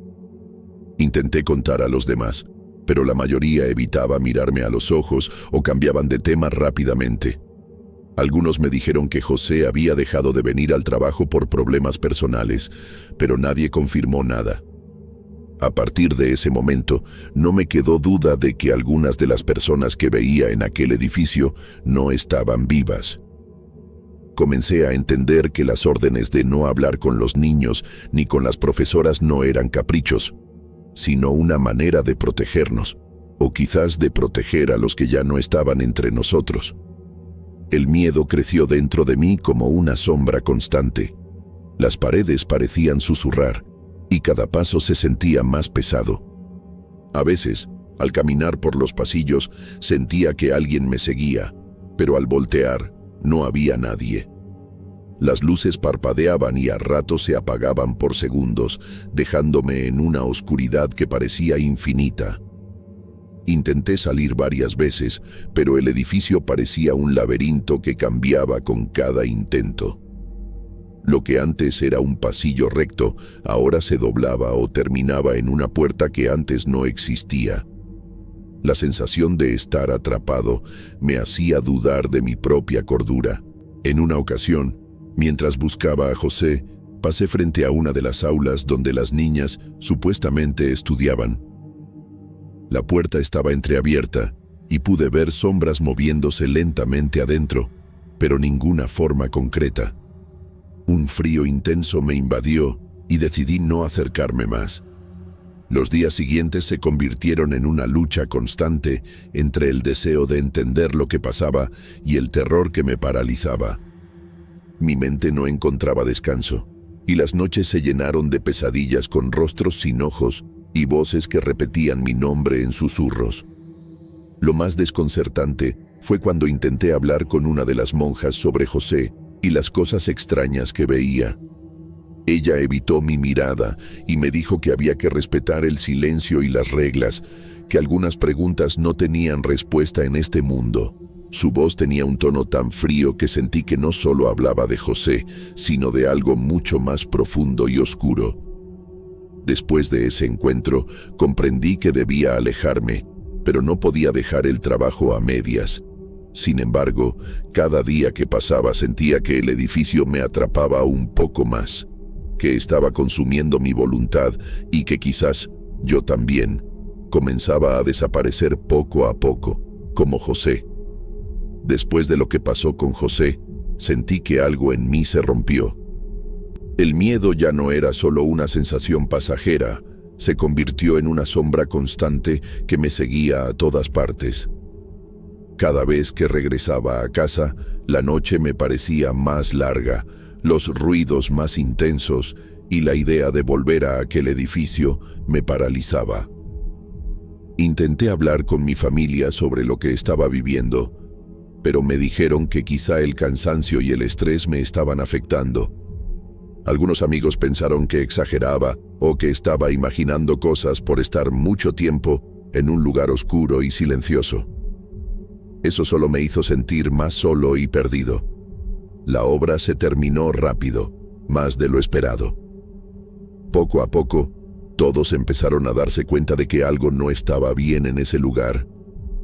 Intenté contar a los demás, pero la mayoría evitaba mirarme a los ojos o cambiaban de tema rápidamente. Algunos me dijeron que José había dejado de venir al trabajo por problemas personales, pero nadie confirmó nada. A partir de ese momento, no me quedó duda de que algunas de las personas que veía en aquel edificio no estaban vivas. Comencé a entender que las órdenes de no hablar con los niños ni con las profesoras no eran caprichos, sino una manera de protegernos, o quizás de proteger a los que ya no estaban entre nosotros. El miedo creció dentro de mí como una sombra constante. Las paredes parecían susurrar, y cada paso se sentía más pesado. A veces, al caminar por los pasillos, sentía que alguien me seguía, pero al voltear, no había nadie. Las luces parpadeaban y a ratos se apagaban por segundos, dejándome en una oscuridad que parecía infinita. Intenté salir varias veces, pero el edificio parecía un laberinto que cambiaba con cada intento. Lo que antes era un pasillo recto, ahora se doblaba o terminaba en una puerta que antes no existía. La sensación de estar atrapado me hacía dudar de mi propia cordura. En una ocasión, mientras buscaba a José, pasé frente a una de las aulas donde las niñas supuestamente estudiaban. La puerta estaba entreabierta y pude ver sombras moviéndose lentamente adentro, pero ninguna forma concreta. Un frío intenso me invadió y decidí no acercarme más. Los días siguientes se convirtieron en una lucha constante entre el deseo de entender lo que pasaba y el terror que me paralizaba. Mi mente no encontraba descanso, y las noches se llenaron de pesadillas con rostros sin ojos y voces que repetían mi nombre en susurros. Lo más desconcertante fue cuando intenté hablar con una de las monjas sobre José y las cosas extrañas que veía. Ella evitó mi mirada y me dijo que había que respetar el silencio y las reglas, que algunas preguntas no tenían respuesta en este mundo. Su voz tenía un tono tan frío que sentí que no solo hablaba de José, sino de algo mucho más profundo y oscuro. Después de ese encuentro, comprendí que debía alejarme, pero no podía dejar el trabajo a medias. Sin embargo, cada día que pasaba sentía que el edificio me atrapaba un poco más, que estaba consumiendo mi voluntad y que quizás yo también comenzaba a desaparecer poco a poco, como José. Después de lo que pasó con José, sentí que algo en mí se rompió. El miedo ya no era solo una sensación pasajera, se convirtió en una sombra constante que me seguía a todas partes. Cada vez que regresaba a casa, la noche me parecía más larga, los ruidos más intensos y la idea de volver a aquel edificio me paralizaba. Intenté hablar con mi familia sobre lo que estaba viviendo, pero me dijeron que quizá el cansancio y el estrés me estaban afectando. Algunos amigos pensaron que exageraba o que estaba imaginando cosas por estar mucho tiempo en un lugar oscuro y silencioso. Eso solo me hizo sentir más solo y perdido. La obra se terminó rápido, más de lo esperado. Poco a poco, todos empezaron a darse cuenta de que algo no estaba bien en ese lugar.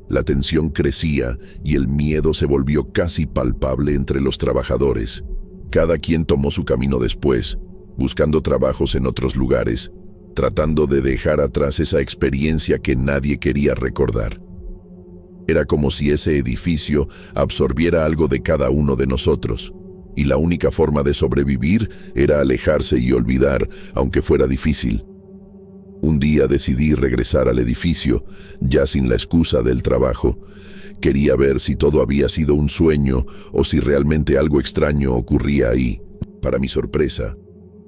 La tensión crecía y el miedo se volvió casi palpable entre los trabajadores. Cada quien tomó su camino después, buscando trabajos en otros lugares, tratando de dejar atrás esa experiencia que nadie quería recordar. Era como si ese edificio absorbiera algo de cada uno de nosotros, y la única forma de sobrevivir era alejarse y olvidar, aunque fuera difícil. Un día decidí regresar al edificio, ya sin la excusa del trabajo. Quería ver si todo había sido un sueño o si realmente algo extraño ocurría ahí. Para mi sorpresa,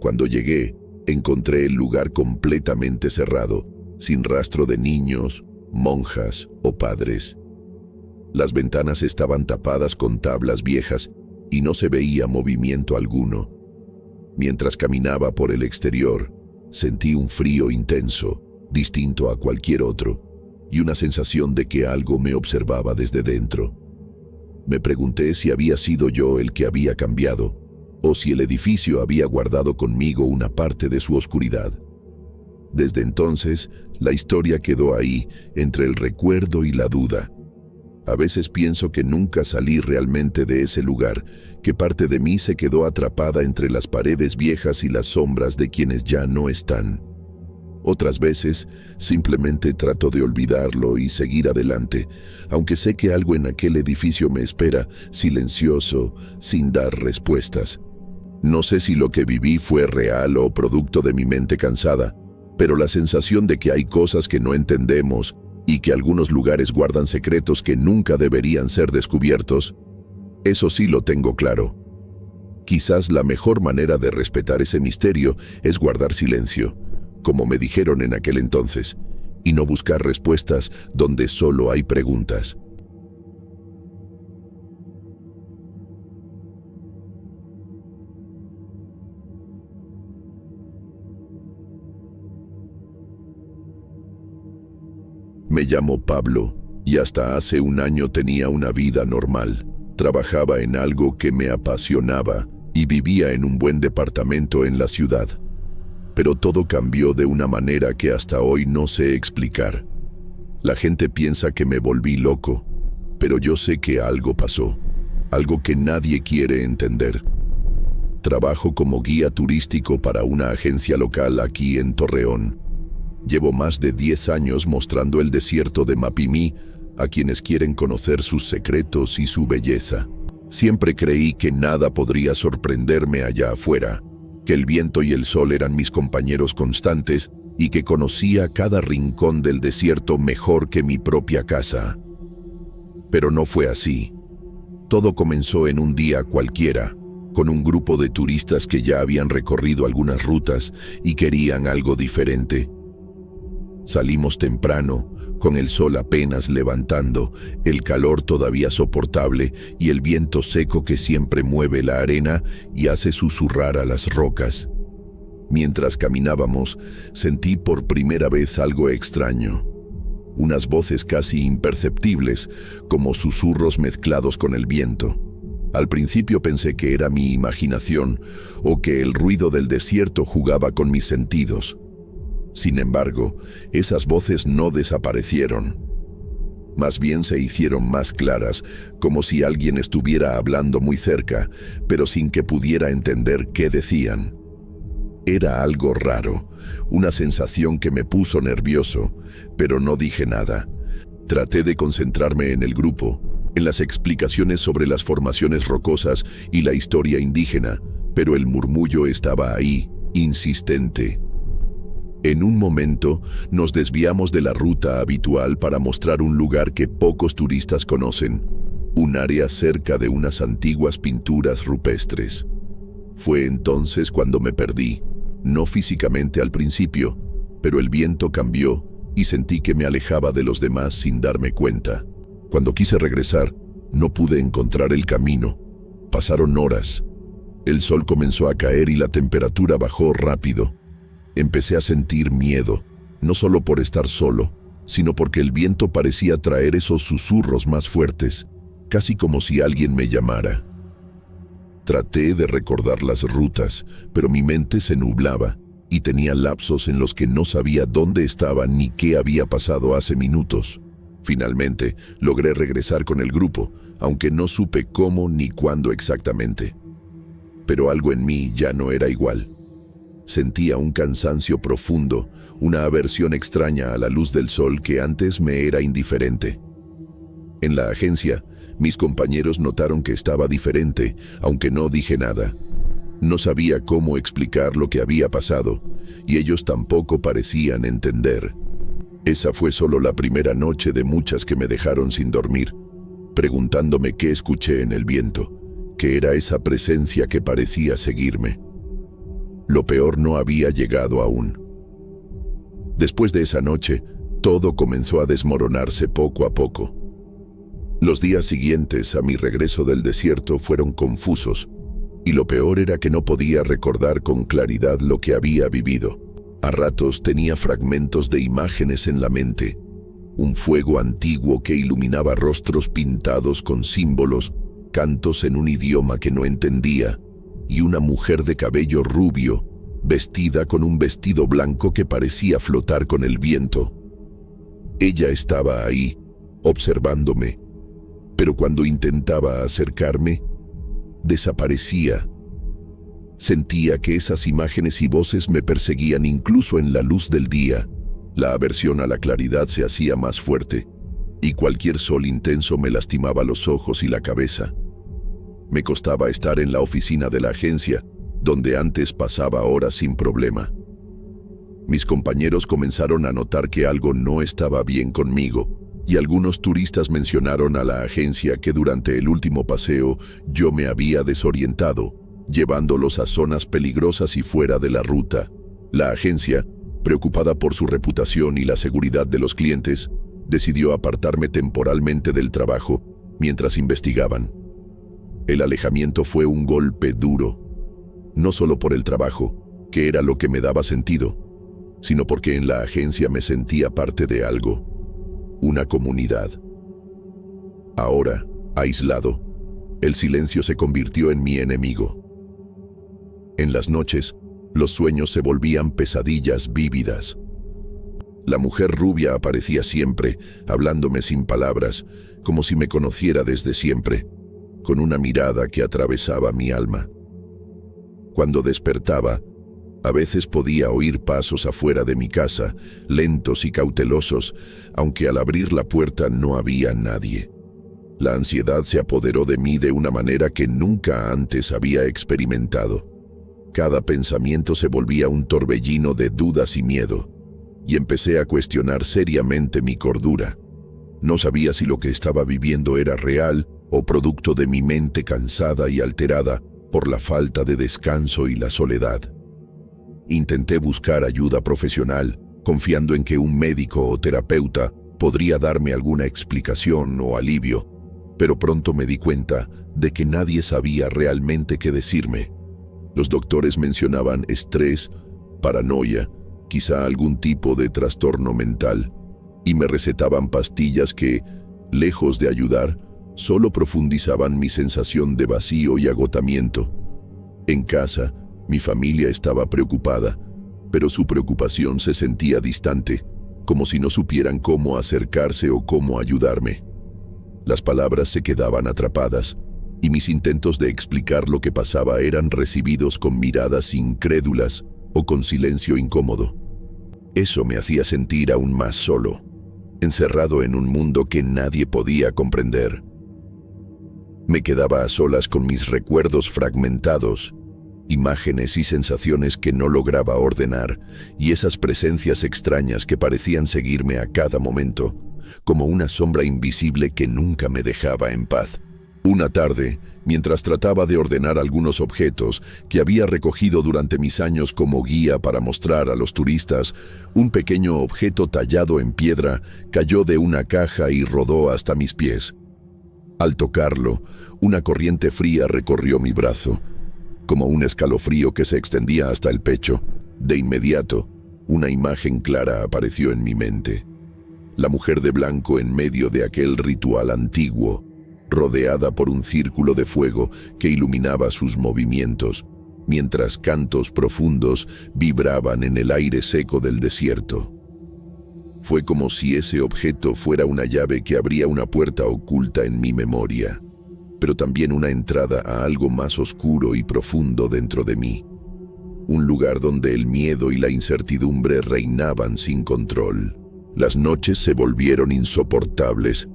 cuando llegué, encontré el lugar completamente cerrado, sin rastro de niños, monjas o padres. Las ventanas estaban tapadas con tablas viejas y no se veía movimiento alguno. Mientras caminaba por el exterior, sentí un frío intenso, distinto a cualquier otro, y una sensación de que algo me observaba desde dentro. Me pregunté si había sido yo el que había cambiado, o si el edificio había guardado conmigo una parte de su oscuridad. Desde entonces, la historia quedó ahí, entre el recuerdo y la duda. A veces pienso que nunca salí realmente de ese lugar, que parte de mí se quedó atrapada entre las paredes viejas y las sombras de quienes ya no están. Otras veces, simplemente trato de olvidarlo y seguir adelante, aunque sé que algo en aquel edificio me espera, silencioso, sin dar respuestas. No sé si lo que viví fue real o producto de mi mente cansada, pero la sensación de que hay cosas que no entendemos y que algunos lugares guardan secretos que nunca deberían ser descubiertos, eso sí lo tengo claro. Quizás la mejor manera de respetar ese misterio es guardar silencio, como me dijeron en aquel entonces, y no buscar respuestas donde solo hay preguntas. Me llamo Pablo y hasta hace un año tenía una vida normal. Trabajaba en algo que me apasionaba y vivía en un buen departamento en la ciudad. Pero todo cambió de una manera que hasta hoy no sé explicar. La gente piensa que me volví loco, pero yo sé que algo pasó, algo que nadie quiere entender. Trabajo como guía turístico para una agencia local aquí en Torreón. Llevo más de 10 años mostrando el desierto de Mapimí, a quienes quieren conocer sus secretos y su belleza. Siempre creí que nada podría sorprenderme allá afuera, que el viento y el sol eran mis compañeros constantes y que conocía cada rincón del desierto mejor que mi propia casa. Pero no fue así. Todo comenzó en un día cualquiera, con un grupo de turistas que ya habían recorrido algunas rutas y querían algo diferente. Salimos temprano, con el sol apenas levantando, el calor todavía soportable y el viento seco que siempre mueve la arena y hace susurrar a las rocas. Mientras caminábamos, sentí por primera vez algo extraño. Unas voces casi imperceptibles, como susurros mezclados con el viento. Al principio pensé que era mi imaginación o que el ruido del desierto jugaba con mis sentidos. Sin embargo, esas voces no desaparecieron. Más bien se hicieron más claras, como si alguien estuviera hablando muy cerca, pero sin que pudiera entender qué decían. Era algo raro, una sensación que me puso nervioso, pero no dije nada. Traté de concentrarme en el grupo, en las explicaciones sobre las formaciones rocosas y la historia indígena, pero el murmullo estaba ahí, insistente. En un momento, nos desviamos de la ruta habitual para mostrar un lugar que pocos turistas conocen, un área cerca de unas antiguas pinturas rupestres. Fue entonces cuando me perdí, no físicamente al principio, pero el viento cambió y sentí que me alejaba de los demás sin darme cuenta. Cuando quise regresar, no pude encontrar el camino. Pasaron horas. El sol comenzó a caer y la temperatura bajó rápido. Empecé a sentir miedo, no solo por estar solo, sino porque el viento parecía traer esos susurros más fuertes, casi como si alguien me llamara. Traté de recordar las rutas, pero mi mente se nublaba y tenía lapsos en los que no sabía dónde estaba ni qué había pasado hace minutos. Finalmente, logré regresar con el grupo, aunque no supe cómo ni cuándo exactamente. Pero algo en mí ya no era igual. Sentía un cansancio profundo, una aversión extraña a la luz del sol que antes me era indiferente. En la agencia, mis compañeros notaron que estaba diferente, aunque no dije nada. No sabía cómo explicar lo que había pasado, y ellos tampoco parecían entender. Esa fue solo la primera noche de muchas que me dejaron sin dormir, preguntándome qué escuché en el viento, qué era esa presencia que parecía seguirme. Lo peor no había llegado aún. Después de esa noche, todo comenzó a desmoronarse poco a poco. Los días siguientes a mi regreso del desierto fueron confusos, y lo peor era que no podía recordar con claridad lo que había vivido. A ratos tenía fragmentos de imágenes en la mente, un fuego antiguo que iluminaba rostros pintados con símbolos, cantos en un idioma que no entendía, y una mujer de cabello rubio, vestida con un vestido blanco que parecía flotar con el viento. Ella estaba ahí, observándome, pero cuando intentaba acercarme, desaparecía. Sentía que esas imágenes y voces me perseguían incluso en la luz del día. La aversión a la claridad se hacía más fuerte, y cualquier sol intenso me lastimaba los ojos y la cabeza. Me costaba estar en la oficina de la agencia, donde antes pasaba horas sin problema. Mis compañeros comenzaron a notar que algo no estaba bien conmigo, y algunos turistas mencionaron a la agencia que durante el último paseo yo me había desorientado, llevándolos a zonas peligrosas y fuera de la ruta. La agencia, preocupada por su reputación y la seguridad de los clientes, decidió apartarme temporalmente del trabajo mientras investigaban. El alejamiento fue un golpe duro, no solo por el trabajo, que era lo que me daba sentido, sino porque en la agencia me sentía parte de algo, una comunidad. Ahora, aislado, el silencio se convirtió en mi enemigo. En las noches, los sueños se volvían pesadillas vívidas. La mujer rubia aparecía siempre, hablándome sin palabras, como si me conociera desde siempre, con una mirada que atravesaba mi alma. Cuando despertaba, A veces podía oír pasos afuera de mi casa, lentos y cautelosos, aunque al abrir la puerta no había nadie. La ansiedad se apoderó de mí de una manera que nunca antes había experimentado. Cada pensamiento se volvía un torbellino de dudas y miedo, y empecé a cuestionar seriamente mi cordura. No sabía si lo que estaba viviendo era real o producto de mi mente cansada y alterada por la falta de descanso y la soledad. Intenté buscar ayuda profesional, confiando en que un médico o terapeuta podría darme alguna explicación o alivio, pero pronto me di cuenta de que nadie sabía realmente qué decirme. Los doctores mencionaban estrés, paranoia, quizá algún tipo de trastorno mental, y me recetaban pastillas que, lejos de ayudar, solo profundizaban mi sensación de vacío y agotamiento. En casa, mi familia estaba preocupada, pero su preocupación se sentía distante, como si no supieran cómo acercarse o cómo ayudarme. Las palabras se quedaban atrapadas, y mis intentos de explicar lo que pasaba eran recibidos con miradas incrédulas o con silencio incómodo. Eso me hacía sentir aún más solo, encerrado en un mundo que nadie podía comprender. Me quedaba a solas con mis recuerdos fragmentados, imágenes y sensaciones que no lograba ordenar, y esas presencias extrañas que parecían seguirme a cada momento, como una sombra invisible que nunca me dejaba en paz. Una tarde, mientras trataba de ordenar algunos objetos que había recogido durante mis años como guía para mostrar a los turistas, un pequeño objeto tallado en piedra cayó de una caja y rodó hasta mis pies. Al tocarlo, una corriente fría recorrió mi brazo, como un escalofrío que se extendía hasta el pecho. De inmediato, una imagen clara apareció en mi mente. La mujer de blanco en medio de aquel ritual antiguo, rodeada por un círculo de fuego que iluminaba sus movimientos, mientras cantos profundos vibraban en el aire seco del desierto. Fue como si ese objeto fuera una llave que abría una puerta oculta en mi memoria, pero también una entrada a algo más oscuro y profundo dentro de mí. Un lugar donde el miedo y la incertidumbre reinaban sin control. Las noches se volvieron insoportables.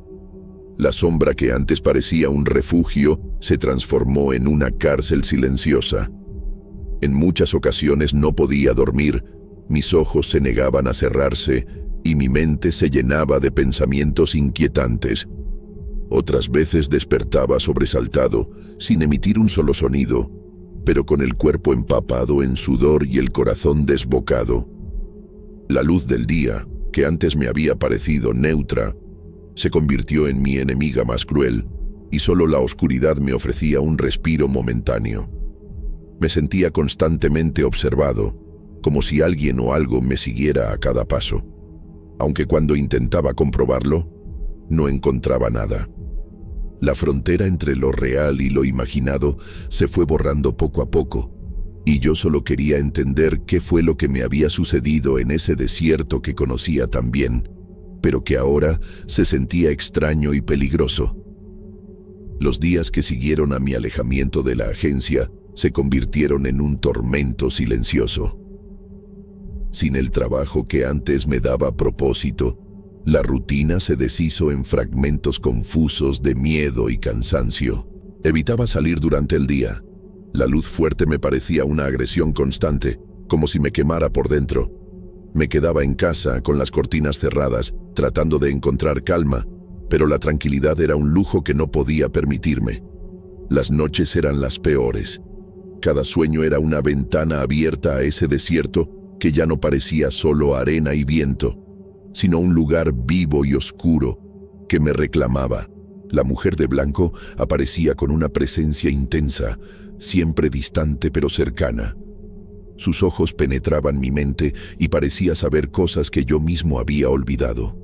La sombra que antes parecía un refugio se transformó en una cárcel silenciosa. En muchas ocasiones no podía dormir, mis ojos se negaban a cerrarse y mi mente se llenaba de pensamientos inquietantes. Otras veces despertaba sobresaltado, sin emitir un solo sonido, pero con el cuerpo empapado en sudor y el corazón desbocado. La luz del día, que antes me había parecido neutra, se convirtió en mi enemiga más cruel, y solo la oscuridad me ofrecía un respiro momentáneo. Me sentía constantemente observado, como si alguien o algo me siguiera a cada paso, aunque cuando intentaba comprobarlo, no encontraba nada. La frontera entre lo real y lo imaginado se fue borrando poco a poco, y yo solo quería entender qué fue lo que me había sucedido en ese desierto que conocía tan bien, pero que ahora se sentía extraño y peligroso. Los días que siguieron a mi alejamiento de la agencia se convirtieron en un tormento silencioso. Sin el trabajo que antes me daba propósito, la rutina se deshizo en fragmentos confusos de miedo y cansancio. Evitaba salir durante el día. La luz fuerte me parecía una agresión constante, como si me quemara por dentro. Me quedaba en casa con las cortinas cerradas, tratando de encontrar calma, pero la tranquilidad era un lujo que no podía permitirme. Las noches eran las peores. Cada sueño era una ventana abierta a ese desierto que ya no parecía solo arena y viento, sino un lugar vivo y oscuro que me reclamaba. La mujer de blanco aparecía con una presencia intensa, siempre distante pero cercana. Sus ojos penetraban mi mente y parecía saber cosas que yo mismo había olvidado.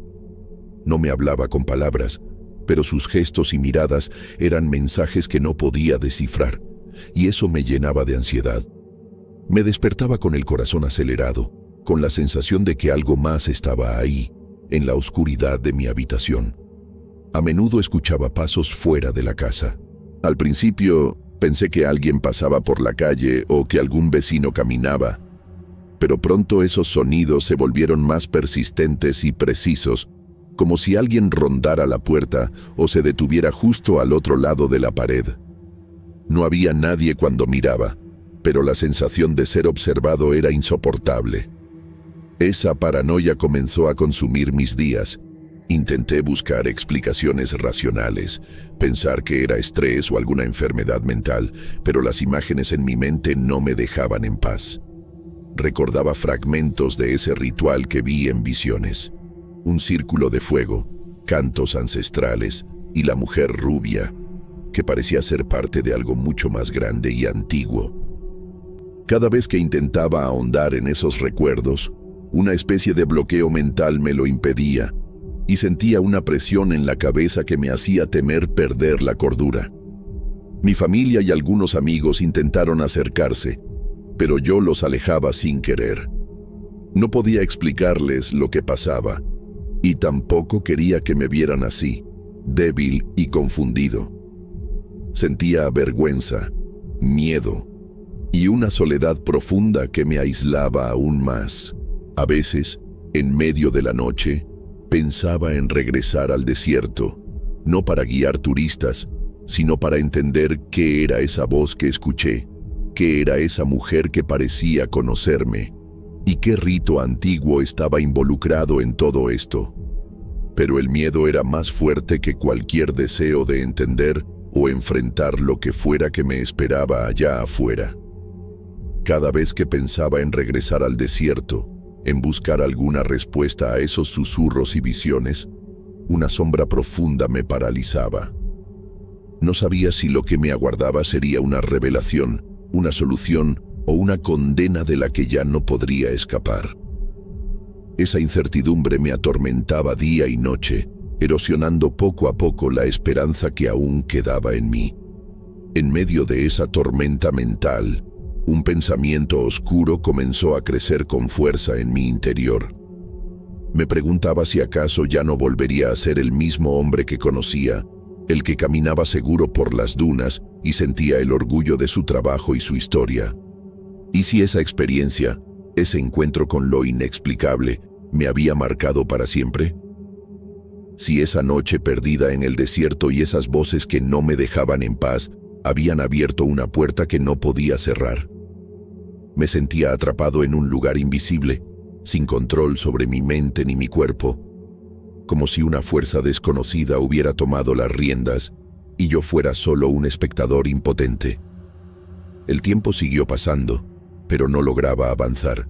No me hablaba con palabras, pero sus gestos y miradas eran mensajes que no podía descifrar, y eso me llenaba de ansiedad. Me despertaba con el corazón acelerado, con la sensación de que algo más estaba ahí, en la oscuridad de mi habitación. A menudo escuchaba pasos fuera de la casa. Al principio pensé que alguien pasaba por la calle o que algún vecino caminaba, Pero pronto esos sonidos se volvieron más persistentes y precisos, como si alguien rondara la puerta o se detuviera justo al otro lado de la pared. No había nadie cuando miraba, pero la sensación de ser observado era insoportable. Esa paranoia comenzó a consumir mis días. Intenté buscar explicaciones racionales, pensar que era estrés o alguna enfermedad mental, pero las imágenes en mi mente no me dejaban en paz. Recordaba fragmentos de ese ritual que vi en visiones. Un círculo de fuego, cantos ancestrales y la mujer rubia, que parecía ser parte de algo mucho más grande y antiguo. Cada vez que intentaba ahondar en esos recuerdos, una especie de bloqueo mental me lo impedía, y sentía una presión en la cabeza que me hacía temer perder la cordura. Mi familia y algunos amigos intentaron acercarse, pero yo los alejaba sin querer. No podía explicarles lo que pasaba, y tampoco quería que me vieran así, débil y confundido. Sentía vergüenza, miedo y una soledad profunda que me aislaba aún más. A veces, en medio de la noche, pensaba en regresar al desierto, no para guiar turistas, sino para entender qué era esa voz que escuché, qué era esa mujer que parecía conocerme, y qué rito antiguo estaba involucrado en todo esto. Pero el miedo era más fuerte que cualquier deseo de entender o enfrentar lo que fuera que me esperaba allá afuera. Cada vez que pensaba en regresar al desierto, en buscar alguna respuesta a esos susurros y visiones, una sombra profunda me paralizaba. No sabía si lo que me aguardaba sería una revelación, una solución o una condena de la que ya no podría escapar. Esa incertidumbre me atormentaba día y noche, erosionando poco a poco la esperanza que aún quedaba en mí. En medio de esa tormenta mental, un pensamiento oscuro comenzó a crecer con fuerza en mi interior. Me preguntaba si acaso ya no volvería a ser el mismo hombre que conocía, el que caminaba seguro por las dunas y sentía el orgullo de su trabajo y su historia. ¿Y si esa experiencia, ese encuentro con lo inexplicable, me había marcado para siempre? Si esa noche perdida en el desierto y esas voces que no me dejaban en paz habían abierto una puerta que no podía cerrar. Me sentía atrapado en un lugar invisible, sin control sobre mi mente ni mi cuerpo, como si una fuerza desconocida hubiera tomado las riendas y yo fuera solo un espectador impotente. El tiempo siguió pasando, pero no lograba avanzar.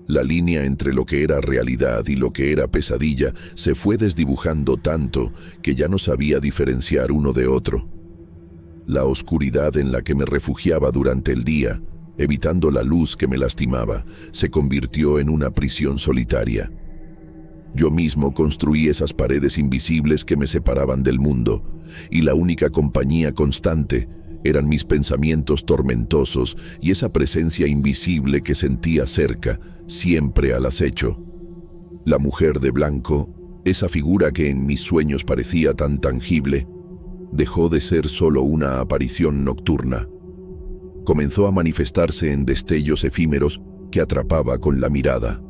La línea entre lo que era realidad y lo que era pesadilla se fue desdibujando tanto que ya no sabía diferenciar uno de otro. La oscuridad en la que me refugiaba durante el día, evitando la luz que me lastimaba, se convirtió en una prisión solitaria. Yo mismo construí esas paredes invisibles que me separaban del mundo, y la única compañía constante eran mis pensamientos tormentosos y esa presencia invisible que sentía cerca, siempre al acecho. La mujer de blanco, esa figura que en mis sueños parecía tan tangible, dejó de ser solo una aparición nocturna. Comenzó a manifestarse en destellos efímeros que atrapaba con la mirada,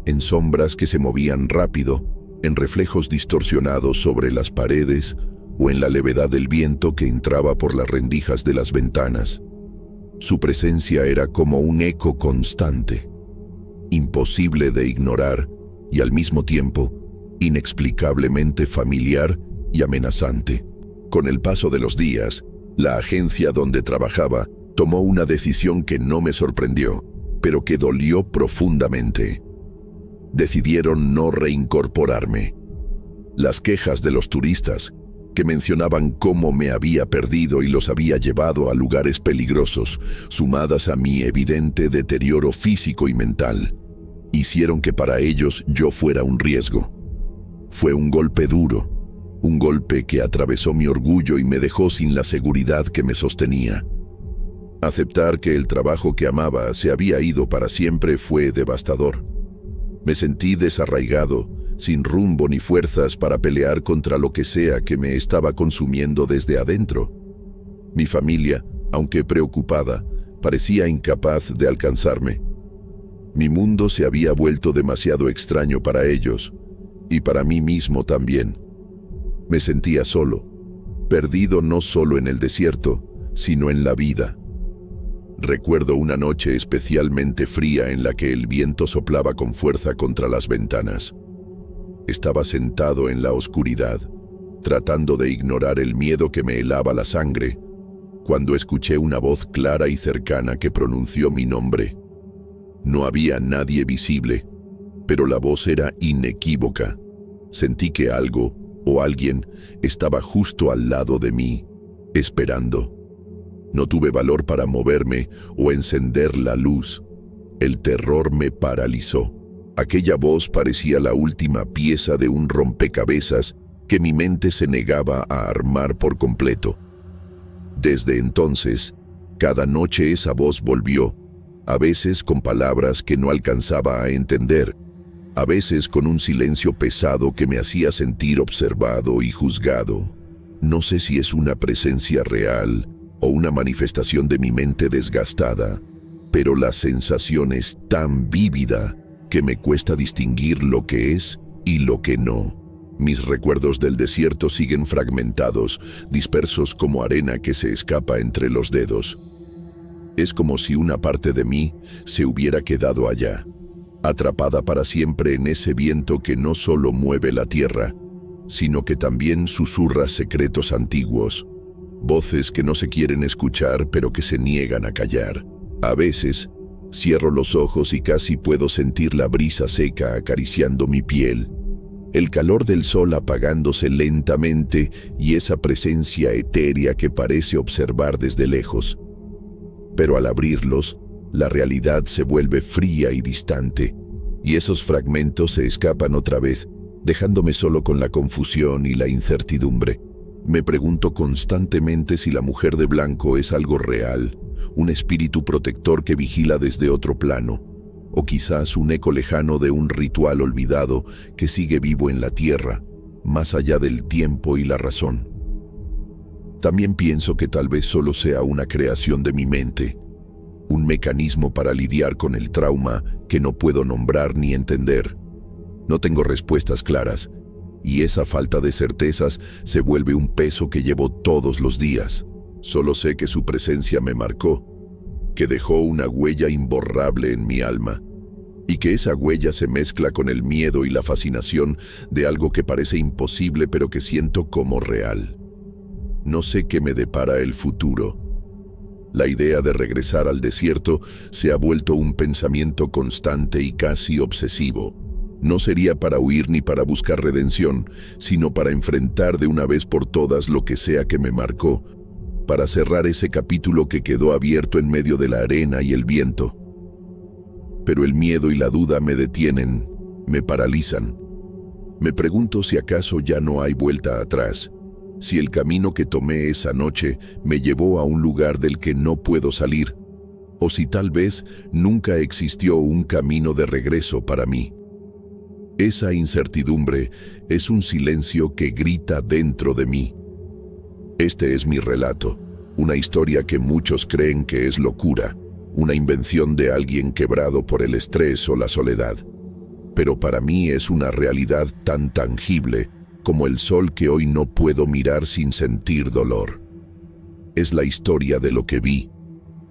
en sombras que se movían rápido, en reflejos distorsionados sobre las paredes o en la levedad del viento que entraba por las rendijas de las ventanas. Su presencia era como un eco constante, imposible de ignorar y al mismo tiempo inexplicablemente familiar y amenazante. Con el paso de los días, la agencia donde trabajaba tomó una decisión que no me sorprendió, pero que dolió profundamente. Decidieron no reincorporarme. Las quejas de los turistas, que mencionaban cómo me había perdido y los había llevado a lugares peligrosos, sumadas a mi evidente deterioro físico y mental, hicieron que para ellos yo fuera un riesgo. Fue un golpe duro, un golpe que atravesó mi orgullo y me dejó sin la seguridad que me sostenía. Aceptar que el trabajo que amaba se había ido para siempre fue devastador. Me sentí desarraigado, sin rumbo ni fuerzas para pelear contra lo que sea que me estaba consumiendo desde adentro. Mi familia, aunque preocupada, parecía incapaz de alcanzarme. Mi mundo se había vuelto demasiado extraño para ellos, y para mí mismo también. Me sentía solo, perdido no solo en el desierto, sino en la vida. Recuerdo una noche especialmente fría en la que el viento soplaba con fuerza contra las ventanas. Estaba sentado en la oscuridad, tratando de ignorar el miedo que me helaba la sangre, cuando escuché una voz clara y cercana que pronunció mi nombre. No había nadie visible, pero la voz era inequívoca. Sentí que algo o alguien estaba justo al lado de mí, esperando. No tuve valor para moverme o encender la luz. El terror me paralizó. Aquella voz parecía la última pieza de un rompecabezas que mi mente se negaba a armar por completo. Desde entonces, cada noche esa voz volvió, a veces con palabras que no alcanzaba a entender, a veces con un silencio pesado que me hacía sentir observado y juzgado. No sé si es una presencia real o una manifestación de mi mente desgastada, pero la sensación es tan vívida que me cuesta distinguir lo que es y lo que no. Mis recuerdos del desierto siguen fragmentados, dispersos como arena que se escapa entre los dedos. Es como si una parte de mí se hubiera quedado allá, atrapada para siempre en ese viento que no solo mueve la tierra, sino que también susurra secretos antiguos, voces que no se quieren escuchar pero que se niegan a callar. A veces, cierro los ojos y casi puedo sentir la brisa seca acariciando mi piel, el calor del sol apagándose lentamente y esa presencia etérea que parece observar desde lejos. Pero al abrirlos, la realidad se vuelve fría y distante, y esos fragmentos se escapan otra vez, dejándome solo con la confusión y la incertidumbre. Me pregunto constantemente si la mujer de blanco es algo real, un espíritu protector que vigila desde otro plano, o quizás un eco lejano de un ritual olvidado que sigue vivo en la tierra, más allá del tiempo y la razón. También pienso que tal vez solo sea una creación de mi mente, un mecanismo para lidiar con el trauma que no puedo nombrar ni entender. No tengo respuestas claras, y esa falta de certezas se vuelve un peso que llevo todos los días. Solo sé que su presencia me marcó, que dejó una huella imborrable en mi alma, y que esa huella se mezcla con el miedo y la fascinación de algo que parece imposible pero que siento como real. No sé qué me depara el futuro. La idea de regresar al desierto se ha vuelto un pensamiento constante y casi obsesivo. No sería para huir ni para buscar redención, sino para enfrentar de una vez por todas lo que sea que me marcó, para cerrar ese capítulo que quedó abierto en medio de la arena y el viento. Pero el miedo y la duda me detienen, me paralizan. Me pregunto si acaso ya no hay vuelta atrás, si el camino que tomé esa noche me llevó a un lugar del que no puedo salir, o si tal vez nunca existió un camino de regreso para mí. Esa incertidumbre es un silencio que grita dentro de mí. Este es mi relato, una historia que muchos creen que es locura, una invención de alguien quebrado por el estrés o la soledad. Pero para mí es una realidad tan tangible como el sol que hoy no puedo mirar sin sentir dolor. Es la historia de lo que vi,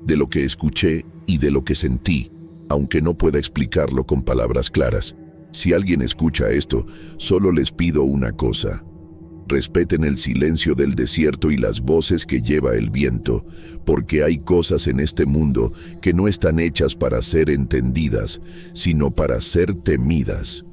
de lo que escuché y de lo que sentí, aunque no pueda explicarlo con palabras claras. Si alguien escucha esto, solo les pido una cosa: respeten el silencio del desierto y las voces que lleva el viento, porque hay cosas en este mundo que no están hechas para ser entendidas, sino para ser temidas.